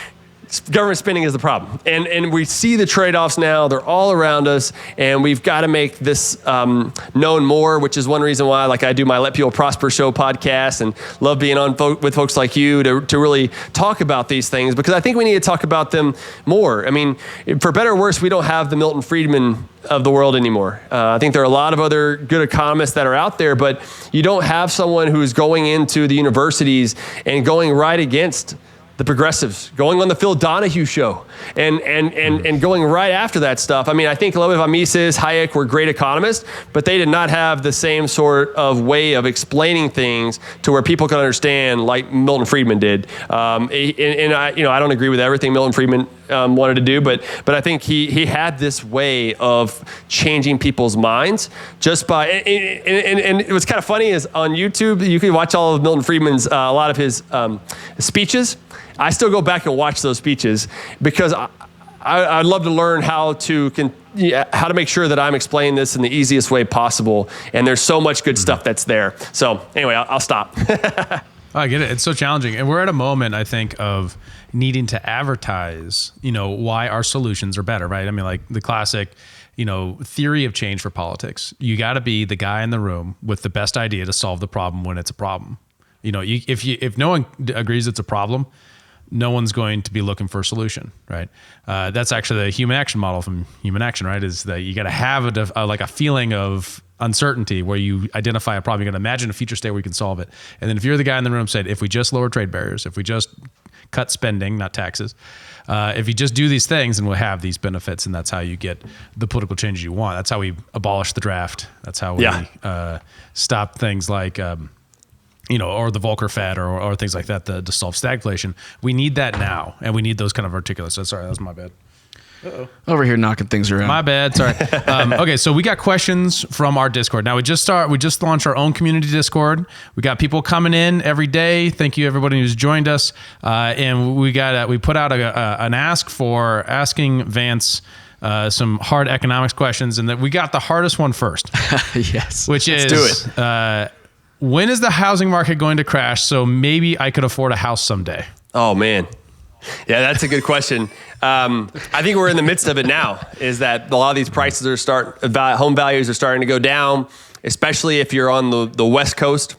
S2: government spending is the problem. And we see the trade-offs now. They're all around us, and we've got to make this known more, which is one reason why I do my Let People Prosper show podcast, and love being on with folks like you to really talk about these things, because I think we need to talk about them more. I mean, for better or worse, we don't have the Milton Friedman of the world anymore. I think there are a lot of other good economists that are out there, but you don't have someone who's going into the universities and going right against the progressives going on the Phil Donahue show and going right after that stuff. I mean, I think Loewe von Mises, Hayek were great economists, but they did not have the same sort of way of explaining things to where people could understand like Milton Friedman did. And I don't agree with everything Milton Friedman wanted to do, but I think he had this way of changing people's minds just by, and it was kind of funny is on YouTube, you can watch all of Milton Friedman's, a lot of his speeches. I still go back and watch those speeches because I'd love to learn how to make sure that I'm explaining this in the easiest way possible. And there's so much good stuff that's there. So anyway, I'll stop.
S3: I get it. It's so challenging. And we're at a moment, I think, of needing to advertise, why our solutions are better, right? I mean, like the classic, theory of change for politics. You got to be the guy in the room with the best idea to solve the problem when it's a problem. If no one agrees it's a problem, no one's going to be looking for a solution, right? That's actually the human action model from Human Action, right? Is that you got to have a feeling of uncertainty where you identify a problem. You're going to imagine a future state where you can solve it. And then if you're the guy in the room said, if we just lower trade barriers, if we just cut spending, not taxes, if you just do these things and we'll have these benefits, and that's how you get the political changes you want. That's how we abolish the draft. That's how we stop things like... or the Volcker Fed or things like that to solve stagflation. We need that now, and we need those kind of articulates. So sorry, that was my bad.
S1: Over here knocking things around.
S3: My bad. Sorry. Okay, so we got questions from our Discord. Now we just launched our own community Discord. We got people coming in every day. Thank you everybody who's joined us. And we put out an asking Vance some hard economics questions, and that we got the hardest one first.
S1: Yes.
S3: Which is
S2: do it.
S3: When is the housing market going to crash so maybe I could afford a house someday?
S2: Oh, man. Yeah, that's a good question. I think we're in the midst of it now, is that a lot of these prices home values are starting to go down, especially if you're on the West Coast,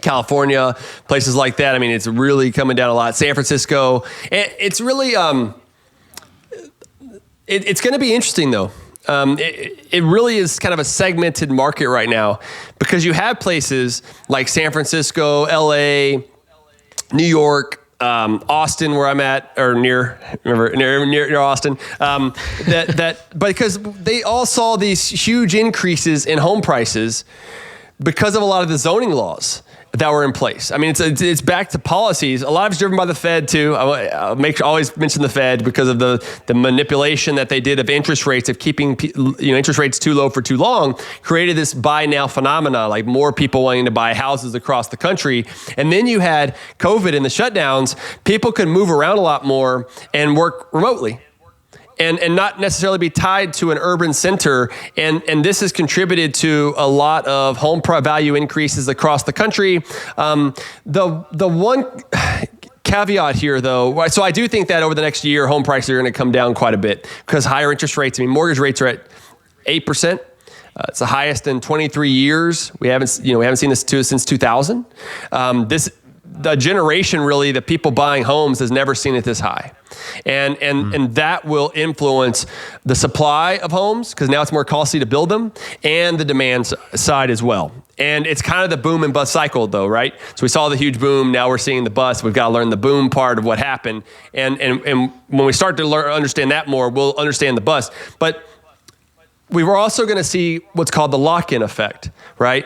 S2: California, places like that. I mean, it's really coming down a lot. San Francisco. It's really, it's going to be interesting though. It really is kind of a segmented market right now because you have places like San Francisco, LA, New York, Austin, where I'm at, or near Austin, but because they all saw these huge increases in home prices because of a lot of the zoning laws that were in place. I mean, it's back to policies. A lot of it's driven by the Fed too. I'll always mention the Fed because of the manipulation that they did of interest rates, of keeping interest rates too low for too long, created this buy now phenomena, like more people wanting to buy houses across the country. And then you had COVID and the shutdowns. People could move around a lot more and work remotely. And not necessarily be tied to an urban center. And this has contributed to a lot of home value increases across the country. The one caveat here, though, so I do think that over the next year, home prices are going to come down quite a bit because higher interest rates. I mean, mortgage rates are at 8%. It's the highest in 23 years. We haven't seen this since 2000. The generation really, the people buying homes has never seen it this high. And that will influence the supply of homes because now it's more costly to build them, and the demand side as well. And it's kind of the boom and bust cycle though, right? So we saw the huge boom. Now we're seeing the bust. We've got to learn the boom part of what happened. And when we start to understand that more, we'll understand the bust. But we were also going to see what's called the lock-in effect, right?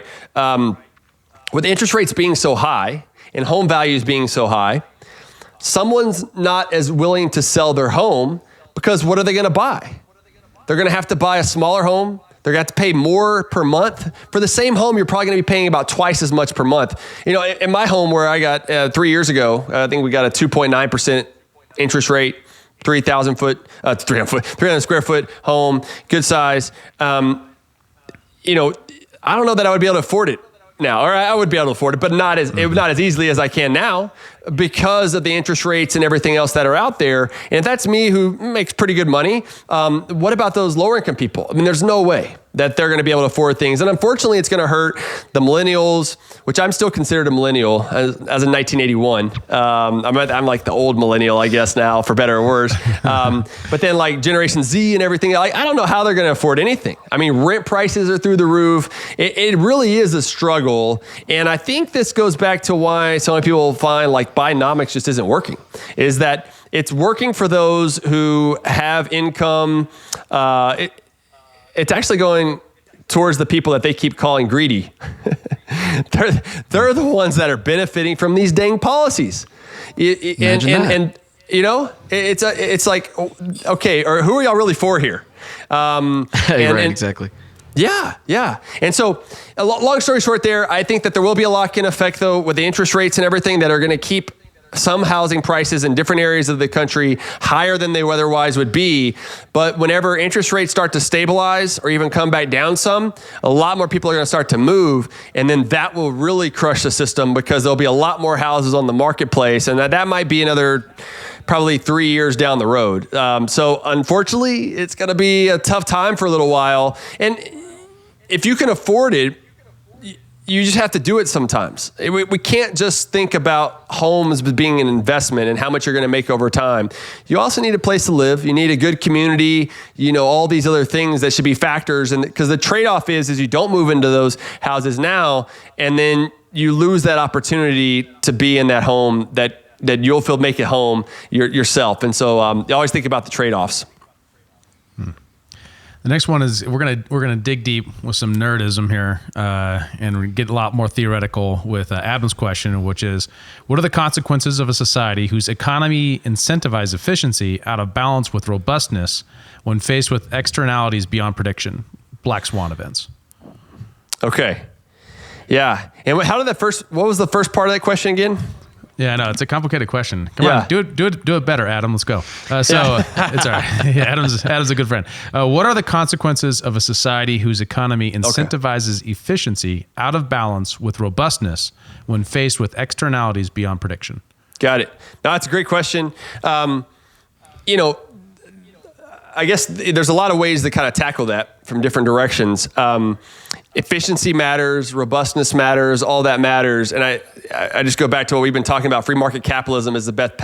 S2: With interest rates being so high and home values being so high, someone's not as willing to sell their home because what are they going to buy? They're going to have to buy a smaller home. They're going to have to pay more per month. For the same home, you're probably going to be paying about twice as much per month. In my home where I got 3 years ago, I think we got a 2.9% interest rate, 300 square foot home, good size. I don't know that I would be able to afford it now, or I would be able to afford it, but not as easily as I can now because of the interest rates and everything else that are out there. And if that's me who makes pretty good money, what about those lower income people? I mean, there's no way that they're going to be able to afford things. And unfortunately, it's going to hurt the millennials, which I'm still considered a millennial as in 1981. I'm like the old millennial, I guess now, for better or worse. But then like Generation Z and everything, like, I don't know how they're going to afford anything. I mean, rent prices are through the roof. It really is a struggle. And I think this goes back to why so many people find like Bidenomics just isn't working, is that it's working for those who have income. It's actually going towards the people that they keep calling greedy. they're the ones that are benefiting from these dang policies. And you know, it's like, okay, or who are y'all really for here?
S1: Exactly.
S2: Yeah. And so, long story short there, I think that there will be a lock-in effect, though, with the interest rates and everything that are going to keep some housing prices in different areas of the country higher than they otherwise would be. But whenever interest rates start to stabilize or even come back down some, a lot more people are going to start to move. And then that will really crush the system because there'll be a lot more houses on the marketplace. And that might be another probably 3 years down the road. So unfortunately, it's going to be a tough time for a little while. And if you can afford it, you just have to do it sometimes. We can't just think about homes being an investment and how much you're going to make over time. You also need a place to live. You need a good community, you know, all these other things that should be factors. And because the trade-off is you don't move into those houses now, and then you lose that opportunity to be in that home that you'll feel make it home yourself. And so you always think about the trade-offs.
S3: The next one is we're gonna dig deep with some nerdism here and get a lot more theoretical with Adam's question, which is, what are the consequences of a society whose economy incentivizes efficiency out of balance with robustness when faced with externalities beyond prediction, black swan events?
S2: Okay, yeah. And what was the first part of that question again?
S3: Yeah, no, it's a complicated question. Come on, do it better, Adam. Let's go. It's all right. Yeah, Adam's a good friend. What are the consequences of a society whose economy incentivizes efficiency out of balance with robustness when faced with externalities beyond prediction? Got it.
S2: No, that's a great question. You know, I guess there's a lot of ways to kind of tackle that from different directions. Efficiency matters, robustness matters, all that matters. And I just go back to what we've been talking about. Free market capitalism is the best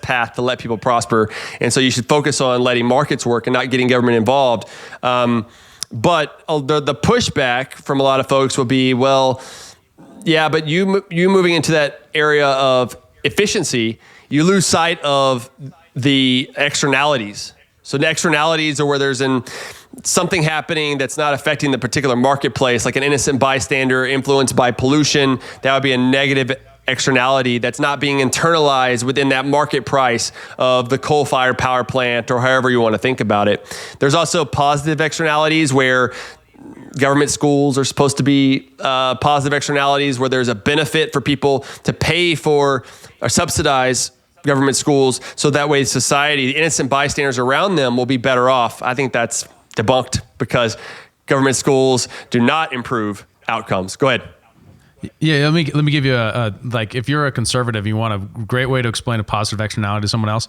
S2: path to let people prosper. And so you should focus on letting markets work and not getting government involved. But the pushback from a lot of folks will be, well, yeah, but you moving into that area of efficiency, you lose sight of the externalities. So the externalities are where there's something happening that's not affecting the particular marketplace, like an innocent bystander influenced by pollution. That would be a negative externality that's not being internalized within that market price of the coal-fired power plant or however you want to think about it. There's also positive externalities where government schools are supposed to be positive externalities where there's a benefit for people to pay for or subsidize government schools, so that way society, the innocent bystanders around them will be better off. I think that's debunked because government schools do not improve outcomes. Go ahead.
S3: Yeah, let me give you like, if you're a conservative, you want a great way to explain a positive externality to someone else.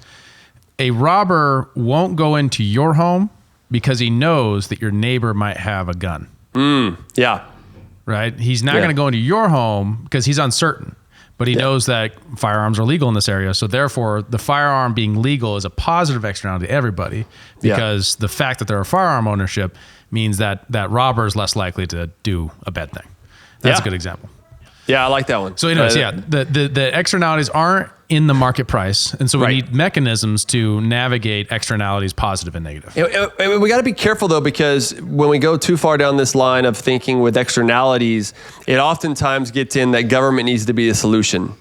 S3: A robber won't go into your home because he knows that your neighbor might have a gun.
S2: Yeah.
S3: Right? He's not going to go into your home because he's uncertain. But he knows that firearms are legal in this area. So therefore, the firearm being legal is a positive externality to everybody because the fact that there are firearm ownership means that robber is less likely to do a bad thing. That's a good example.
S2: Yeah, I like that one.
S3: So anyways, the externalities aren't in the market price. And so we need mechanisms to navigate externalities, positive and negative.
S2: And we got to be careful, though, because when we go too far down this line of thinking with externalities, it oftentimes gets in that government needs to be the solution.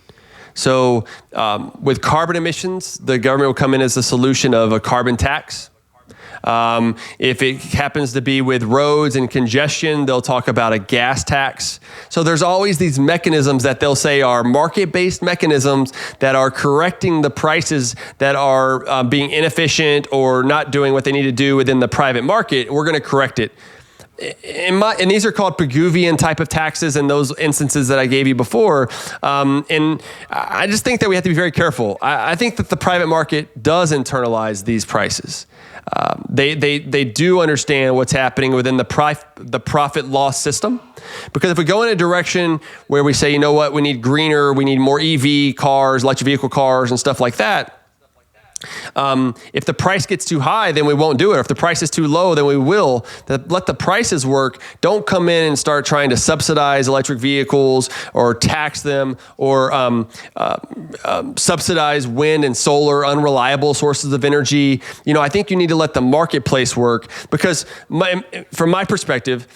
S2: So with carbon emissions, the government will come in as a solution of a carbon tax. If it happens to be with roads and congestion, they'll talk about a gas tax. So there's always these mechanisms that they'll say are market-based mechanisms that are correcting the prices that are being inefficient or not doing what they need to do within the private market. We're going to correct it. And these are called Pigouvian type of taxes in those instances that I gave you before. And I just think that we have to be very careful. I think that the private market does internalize these prices. They do understand what's happening within the profit loss system. Because if we go in a direction where we say, you know what, we need greener, we need more EV cars, electric vehicle cars and stuff like that, if the price gets too high, then we won't do it. If the price is too low, then we will. Let the prices work. Don't come in and start trying to subsidize electric vehicles or tax them or subsidize wind and solar, unreliable sources of energy. You know, I think you need to let the marketplace work because from my perspective,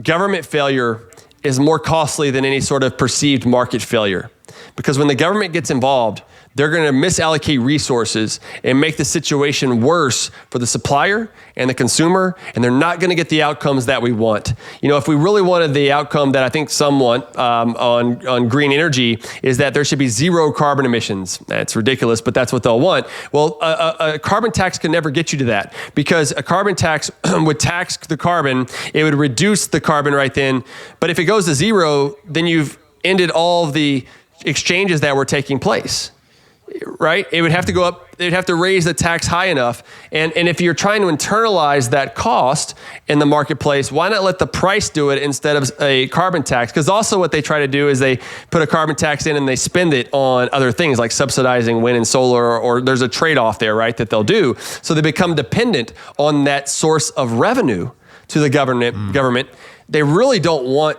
S2: government failure is more costly than any sort of perceived market failure. Because when the government gets involved, they're going to misallocate resources and make the situation worse for the supplier and the consumer, and they're not going to get the outcomes that we want. You know, if we really wanted the outcome that I think some want on green energy is that there should be zero carbon emissions. That's ridiculous, but that's what they'll want. Well, a carbon tax can never get you to that because a carbon tax would tax the carbon. It would reduce the carbon right then. But if it goes to zero, then you've ended all of the exchanges that were taking place. Right? It would have to go up. They'd have to raise the tax high enough. And if you're trying to internalize that cost in the marketplace, why not let the price do it instead of a carbon tax? Because also what they try to do is they put a carbon tax in and they spend it on other things like subsidizing wind and solar, or there's a trade-off there, right, that they'll do. So they become dependent on that source of revenue to the government. They really don't want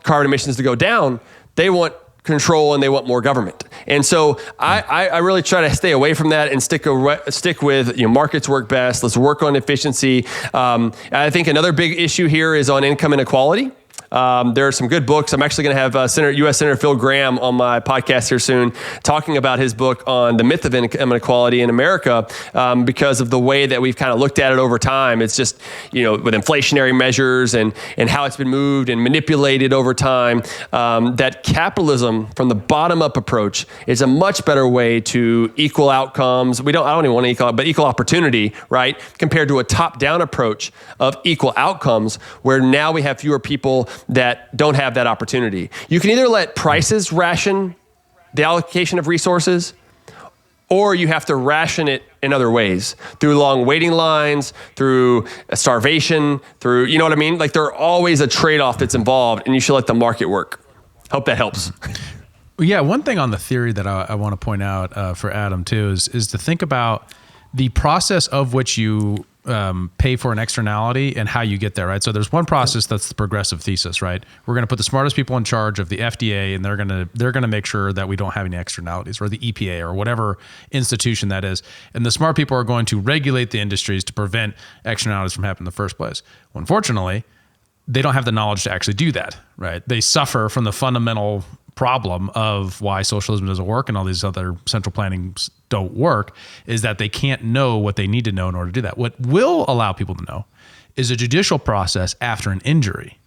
S2: carbon emissions to go down. They want control and they want more government. And so I really try to stay away from that and stick with, you know, markets work best. Let's work on efficiency. I think another big issue here is on income inequality. There are some good books. I'm actually going to have U.S. Senator Phil Gramm on my podcast here soon talking about his book on the myth of income inequality in America because of the way that we've kind of looked at it over time. It's just, you know, with inflationary measures and how it's been moved and manipulated over time, that capitalism from the bottom up approach is a much better way to equal outcomes. I don't even want to equal, but equal opportunity, right? Compared to a top down approach of equal outcomes where now we have fewer people that don't have that opportunity. You can either let prices ration the allocation of resources, or you have to ration it in other ways through long waiting lines, through starvation, through, you know what I mean? Like there's always a trade-off that's involved and you should let the market work. Hope that helps.
S3: Yeah. One thing on the theory that I want to point out for Adam too is to think about the process of which you pay for an externality and how you get there, right? So there's one process that's the progressive thesis, right? We're going to put the smartest people in charge of the FDA, and they're going to make sure that we don't have any externalities, or the EPA, or whatever institution that is. And the smart people are going to regulate the industries to prevent externalities from happening in the first place. Well, unfortunately, they don't have the knowledge to actually do that, right? They suffer from the fundamental problem of why socialism doesn't work and all these other central plannings don't work, is that they can't know what they need to know in order to do that. What will allow people to know is a judicial process after an injury,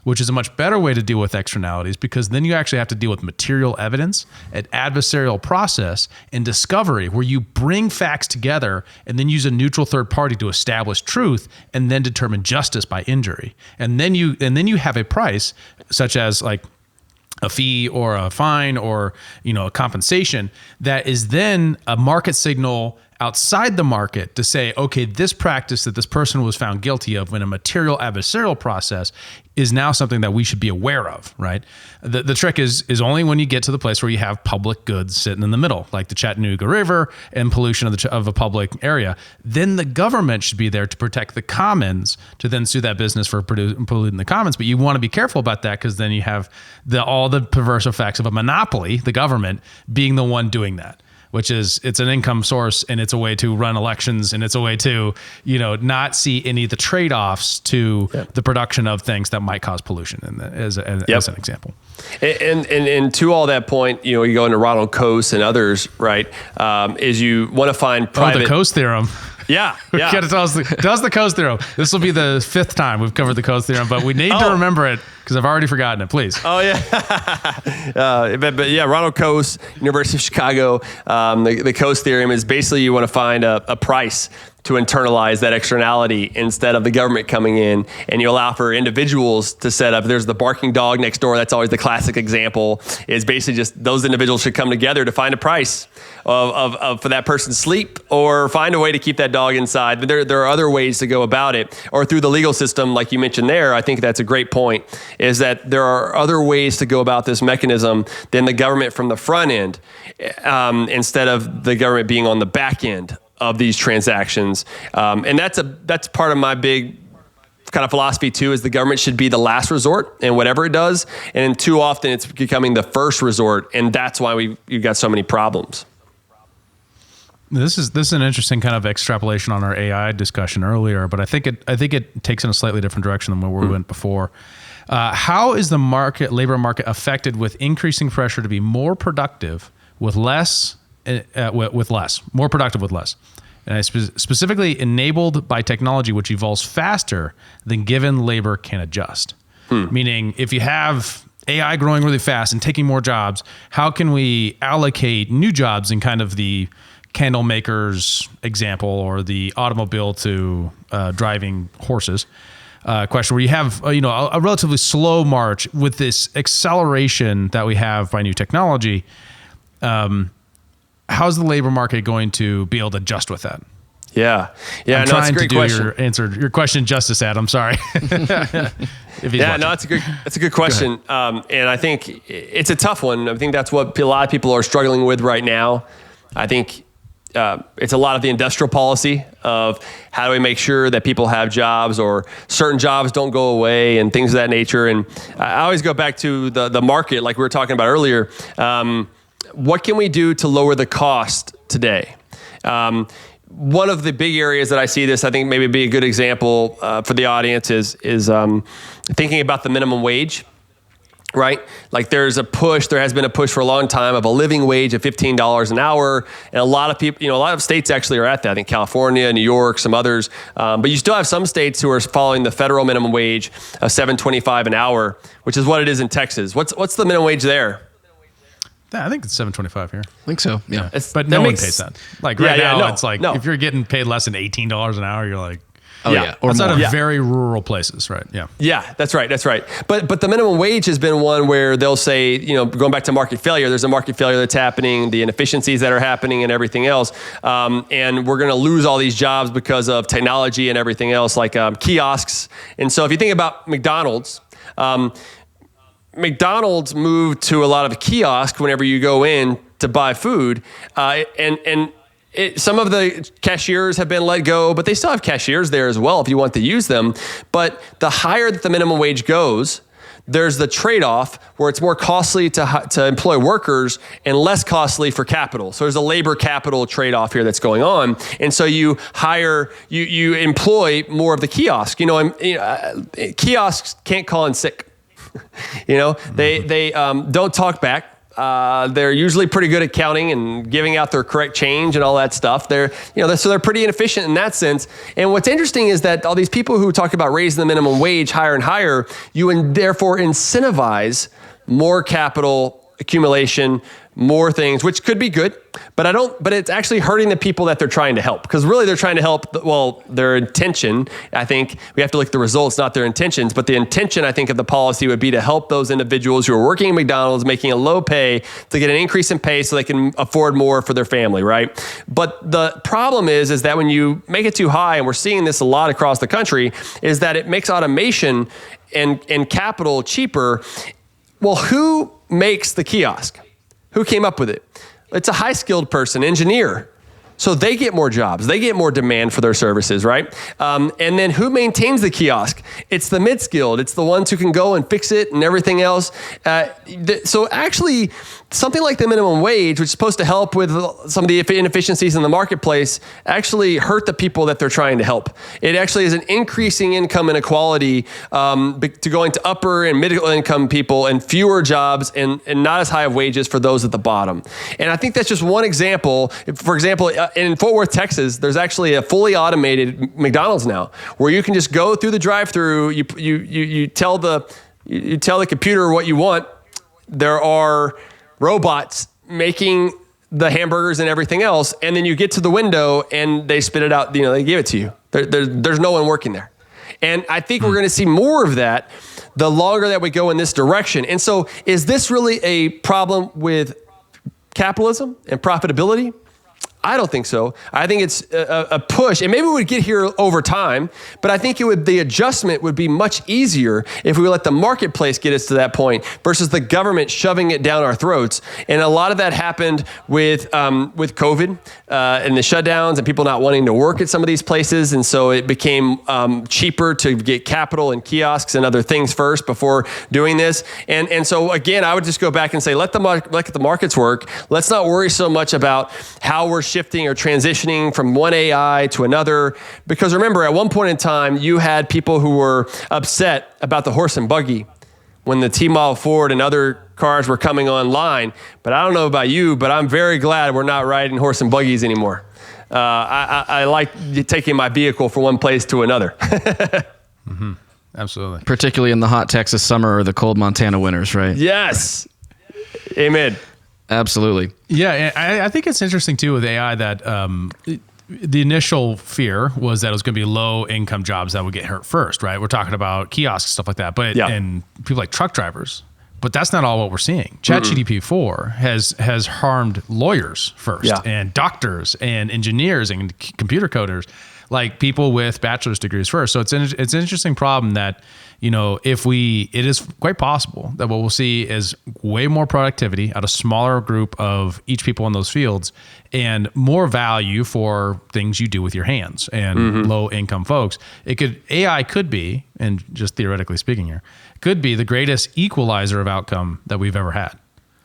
S3: which is a much better way to deal with externalities, because then you actually have to deal with material evidence, an adversarial process, and discovery, where you bring facts together and then use a neutral third party to establish truth and then determine justice by injury. And then you have a price, such as like a fee or a fine or, you know, a compensation, that is then a market signal outside the market to say, okay, this practice that this person was found guilty of in a material adversarial process is now something that we should be aware of, right? The trick is only when you get to the place where you have public goods sitting in the middle, like the Chattanooga River and pollution of a public area. Then the government should be there to protect the commons, to then sue that business for polluting the commons. But you want to be careful about that, because then you have all the perverse effects of a monopoly, the government, being the one doing that. Which is, it's an income source, and it's a way to run elections, and it's a way to, you know, not see any of the trade-offs to the production of things that might cause pollution, as an example.
S2: And to all that point, you know, you go into Ronald Coase and others, right? Is you want to find private...
S3: the Coase theorem.
S2: Yeah.
S3: You got to tell us the Coase theorem. This will be the 5th time we've covered the Coase theorem, but we need to remember it because I've already forgotten it. Please.
S2: Oh yeah, but yeah, Ronald Coase, University of Chicago. The Coase theorem is basically you want to find a price to internalize that externality instead of the government coming in, and you allow for individuals to set up. There's the barking dog next door. That's always the classic example, is basically just those individuals should come together to find a price of for that person's sleep, or find a way to keep that dog inside. But there are other ways to go about it, or through the legal system, like you mentioned there. I think that's a great point, is that there are other ways to go about this mechanism than the government from the front end, instead of the government being on the back end of these transactions. And that's part of my big kind of philosophy too, is the government should be the last resort in whatever it does. And too often it's becoming the first resort. And that's why you've got so many problems.
S3: This is an interesting kind of extrapolation on our AI discussion earlier, but I think it takes in a slightly different direction than where we went before. How is the labor market affected with increasing pressure to be more productive with less, more productive with less? And I specifically enabled by technology, which evolves faster than given labor can adjust. Meaning, if you have AI growing really fast and taking more jobs, how can we allocate new jobs in kind of the candle makers example, or the automobile to driving horses question, where you have a relatively slow march with this acceleration that we have by new technology? How's the labor market going to be able to adjust with that?
S2: Yeah.
S3: I'm
S2: no,
S3: trying
S2: it's a great
S3: to
S2: question.
S3: Your question justice, Ad. I'm sorry.
S2: It's a good question. And I think it's a tough one. I think that's what a lot of people are struggling with right now. I think it's a lot of the industrial policy of how do we make sure that people have jobs, or certain jobs don't go away, and things of that nature. And I always go back to the market, like we were talking about earlier. What can we do to lower the cost today? One of the big areas that I see this, I think maybe be a good example for the audience is thinking about the minimum wage. Right? Like there has been a push for a long time of a living wage of $15 an hour. And a lot of people, a lot of states actually are at that. I think California, New York, some others. But you still have some states who are following the federal minimum wage of $7.25 an hour, which is what it is in Texas. What's the minimum wage there?
S3: I think it's $7.25 here.
S1: I think so. Yeah.
S3: But no one pays that. Like now, it's like if you're getting paid less than $18 an hour, you're like,
S1: oh yeah.
S3: Or outside of very rural places, right? Yeah.
S2: Yeah, that's right. But the minimum wage has been one where they'll say, going back to market failure, there's a market failure that's happening, the inefficiencies that are happening and everything else. And we're going to lose all these jobs because of technology and everything else, like kiosks. And so if you think about McDonald's moved to a lot of kiosks whenever you go in to buy food, some of the cashiers have been let go, but they still have cashiers there as well if you want to use them. But the higher that the minimum wage goes, there's the trade-off where it's more costly to employ workers and less costly for capital. So there's a labor capital trade-off here that's going on. And so you employ more of the kiosk. Kiosks can't call in sick. They don't talk back. They're usually pretty good at counting and giving out their correct change and all that stuff. So they're pretty inefficient in that sense. And what's interesting is that all these people who talk about raising the minimum wage higher and higher, therefore incentivize more capital accumulation, more things, which could be good, but it's actually hurting the people that they're trying to help. Because really they're trying to help, their intention, I think we have to look at the results, not their intentions, but the intention, I think, of the policy would be to help those individuals who are working at McDonald's, making a low pay, to get an increase in pay so they can afford more for their family, right? But the problem is that when you make it too high, and we're seeing this a lot across the country, is that it makes automation and capital cheaper. Well, who makes the kiosk? Who came up with it? It's a high-skilled person, engineer. So they get more jobs. They get more demand for their services, right? And then who maintains the kiosk? It's the mid-skilled. It's the ones who can go and fix it and everything else. So actually, something like the minimum wage, which is supposed to help with some of the inefficiencies in the marketplace, actually hurt the people that they're trying to help. It actually is an increasing income inequality to going to upper and middle income people, and fewer jobs and not as high of wages for those at the bottom. And I think that's just one example. For example, in Fort Worth, Texas, there's actually a fully automated McDonald's now, where you can just go through the drive-through. You tell the computer what you want. There are robots making the hamburgers and everything else, and then you get to the window and they spit it out, they give it to you. There's no one working there. And I think we're going to see more of that the longer that we go in this direction. And so is this really a problem with capitalism and profitability? I don't think so. I think it's a push, and maybe we would get here over time, but I think the adjustment would be much easier if we let the marketplace get us to that point versus the government shoving it down our throats. And a lot of that happened with COVID and the shutdowns and people not wanting to work at some of these places. And so it became cheaper to get capital and kiosks and other things first before doing this. And so again, I would just go back and say, let the markets work. Let's not worry so much about how we're shifting or transitioning from one AI to another. Because remember, at one point in time, you had people who were upset about the horse and buggy when the T-Model Ford and other cars were coming online. But I don't know about you, but I'm very glad we're not riding horse and buggies anymore. I like taking my vehicle from one place to another.
S3: Mm-hmm. Absolutely.
S1: Particularly in the hot Texas summer or the cold Montana winters, right?
S2: Yes. Amen.
S1: Absolutely.
S3: Yeah, I think it's interesting too with AI that the initial fear was that it was going to be low income jobs that would get hurt first, right? We're talking about kiosks, stuff like that, and people like truck drivers. But that's not all what we're seeing. ChatGPT 4 has harmed lawyers first, and doctors and engineers and computer coders, like people with bachelor's degrees first. So it's an interesting problem that, it is quite possible that what we'll see is way more productivity at a smaller group of each people in those fields and more value for things you do with your hands and low income folks. AI could be, and just theoretically speaking here, could be the greatest equalizer of outcome that we've ever had.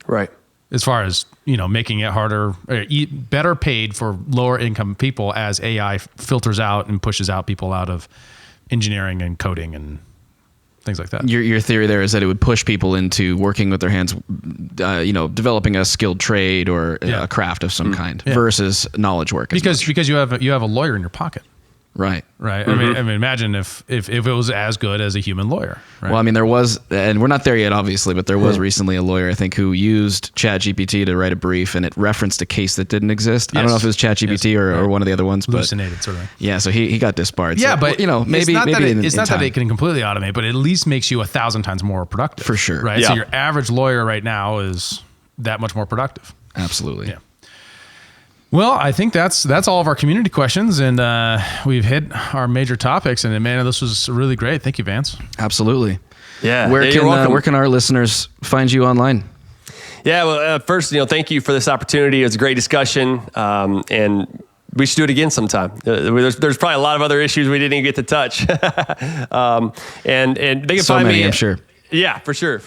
S2: Right.
S3: As far as, making it harder, better paid for lower income people as AI filters out and pushes out people out of engineering and coding and things like that.
S1: Your theory there is that it would push people into working with their hands, developing a skilled trade or a craft of some kind versus knowledge work.
S3: Because you have a lawyer in your pocket.
S1: Right.
S3: Right. I mean, imagine if it was as good as a human lawyer. Right?
S1: Well, I mean, there was, and we're not there yet, obviously, but there was recently a lawyer, I think, who used ChatGPT to write a brief, and it referenced a case that didn't exist. Yes. I don't know if it was ChatGPT or one of the other ones,
S3: hallucinated, sort of.
S1: Yeah, so he got disbarred.
S3: Yeah,
S1: so,
S3: but
S1: maybe
S3: it's not that it can completely automate, but it at least makes you 1,000 times more productive.
S1: For sure.
S3: Right.
S2: Yeah.
S3: So your average lawyer right now is that much more productive.
S1: Absolutely.
S3: Yeah. Well, I think that's all of our community questions, and we've hit our major topics. And man, this was really great. Thank you, Vance.
S1: Absolutely.
S2: Yeah.
S1: Where can our listeners find you online?
S2: Yeah. Well, first, thank you for this opportunity. It was a great discussion, and we should do it again sometime. There's probably a lot of other issues we didn't even get to touch, and they can find me.
S1: I'm sure.
S2: Yeah, for sure.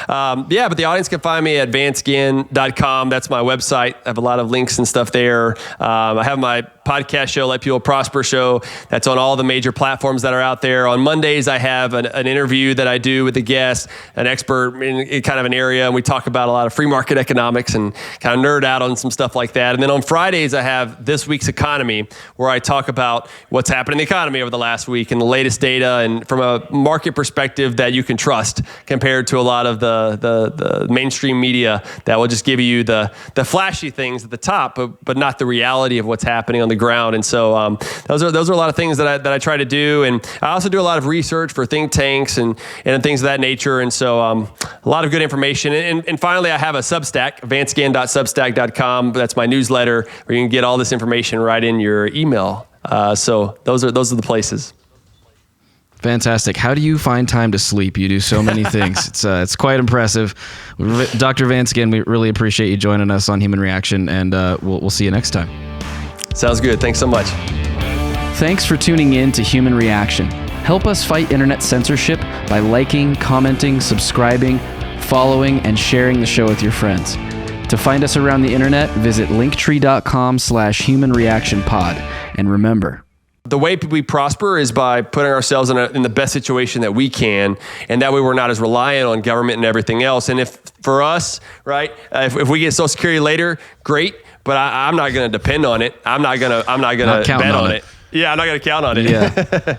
S2: But the audience can find me at vanceginn.com. That's my website. I have a lot of links and stuff there. I have my podcast show, Let People Prosper show. That's on all the major platforms that are out there. On Mondays, I have an interview that I do with a guest, an expert in kind of an area, and we talk about a lot of free market economics and kind of nerd out on some stuff like that. And then on Fridays, I have This Week's Economy, where I talk about what's happened in the economy over the last week and the latest data, and from a market perspective that you can trust compared to a lot of the mainstream media that will just give you the flashy things at the top, but not the reality of what's happening on the ground. And so those are a lot of things that I try to do. And I also do a lot of research for think tanks and things of that nature. And so a lot of good information. And finally, I have a Substack, vanceginn.substack.com. That's my newsletter where you can get all this information right in your email. So those are the places.
S1: Fantastic. How do you find time to sleep? You do so many things. It's quite impressive. Dr. Vance Ginn, we really appreciate you joining us on Human Reaction, and we'll see you next time.
S2: Sounds good. Thanks so much.
S1: Thanks for tuning in to Human Reaction. Help us fight internet censorship by liking, commenting, subscribing, following, and sharing the show with your friends. To find us around the internet, visit linktree.com/humanreactionpod. And remember,
S2: the way we prosper is by putting ourselves in the best situation that we can, and that way we're not as reliant on government and everything else. And if for us, right, if we get Social Security later, great, but I'm not going to depend on it. I'm not going to bet on it. Yeah, I'm not going to count on it.
S1: Yeah.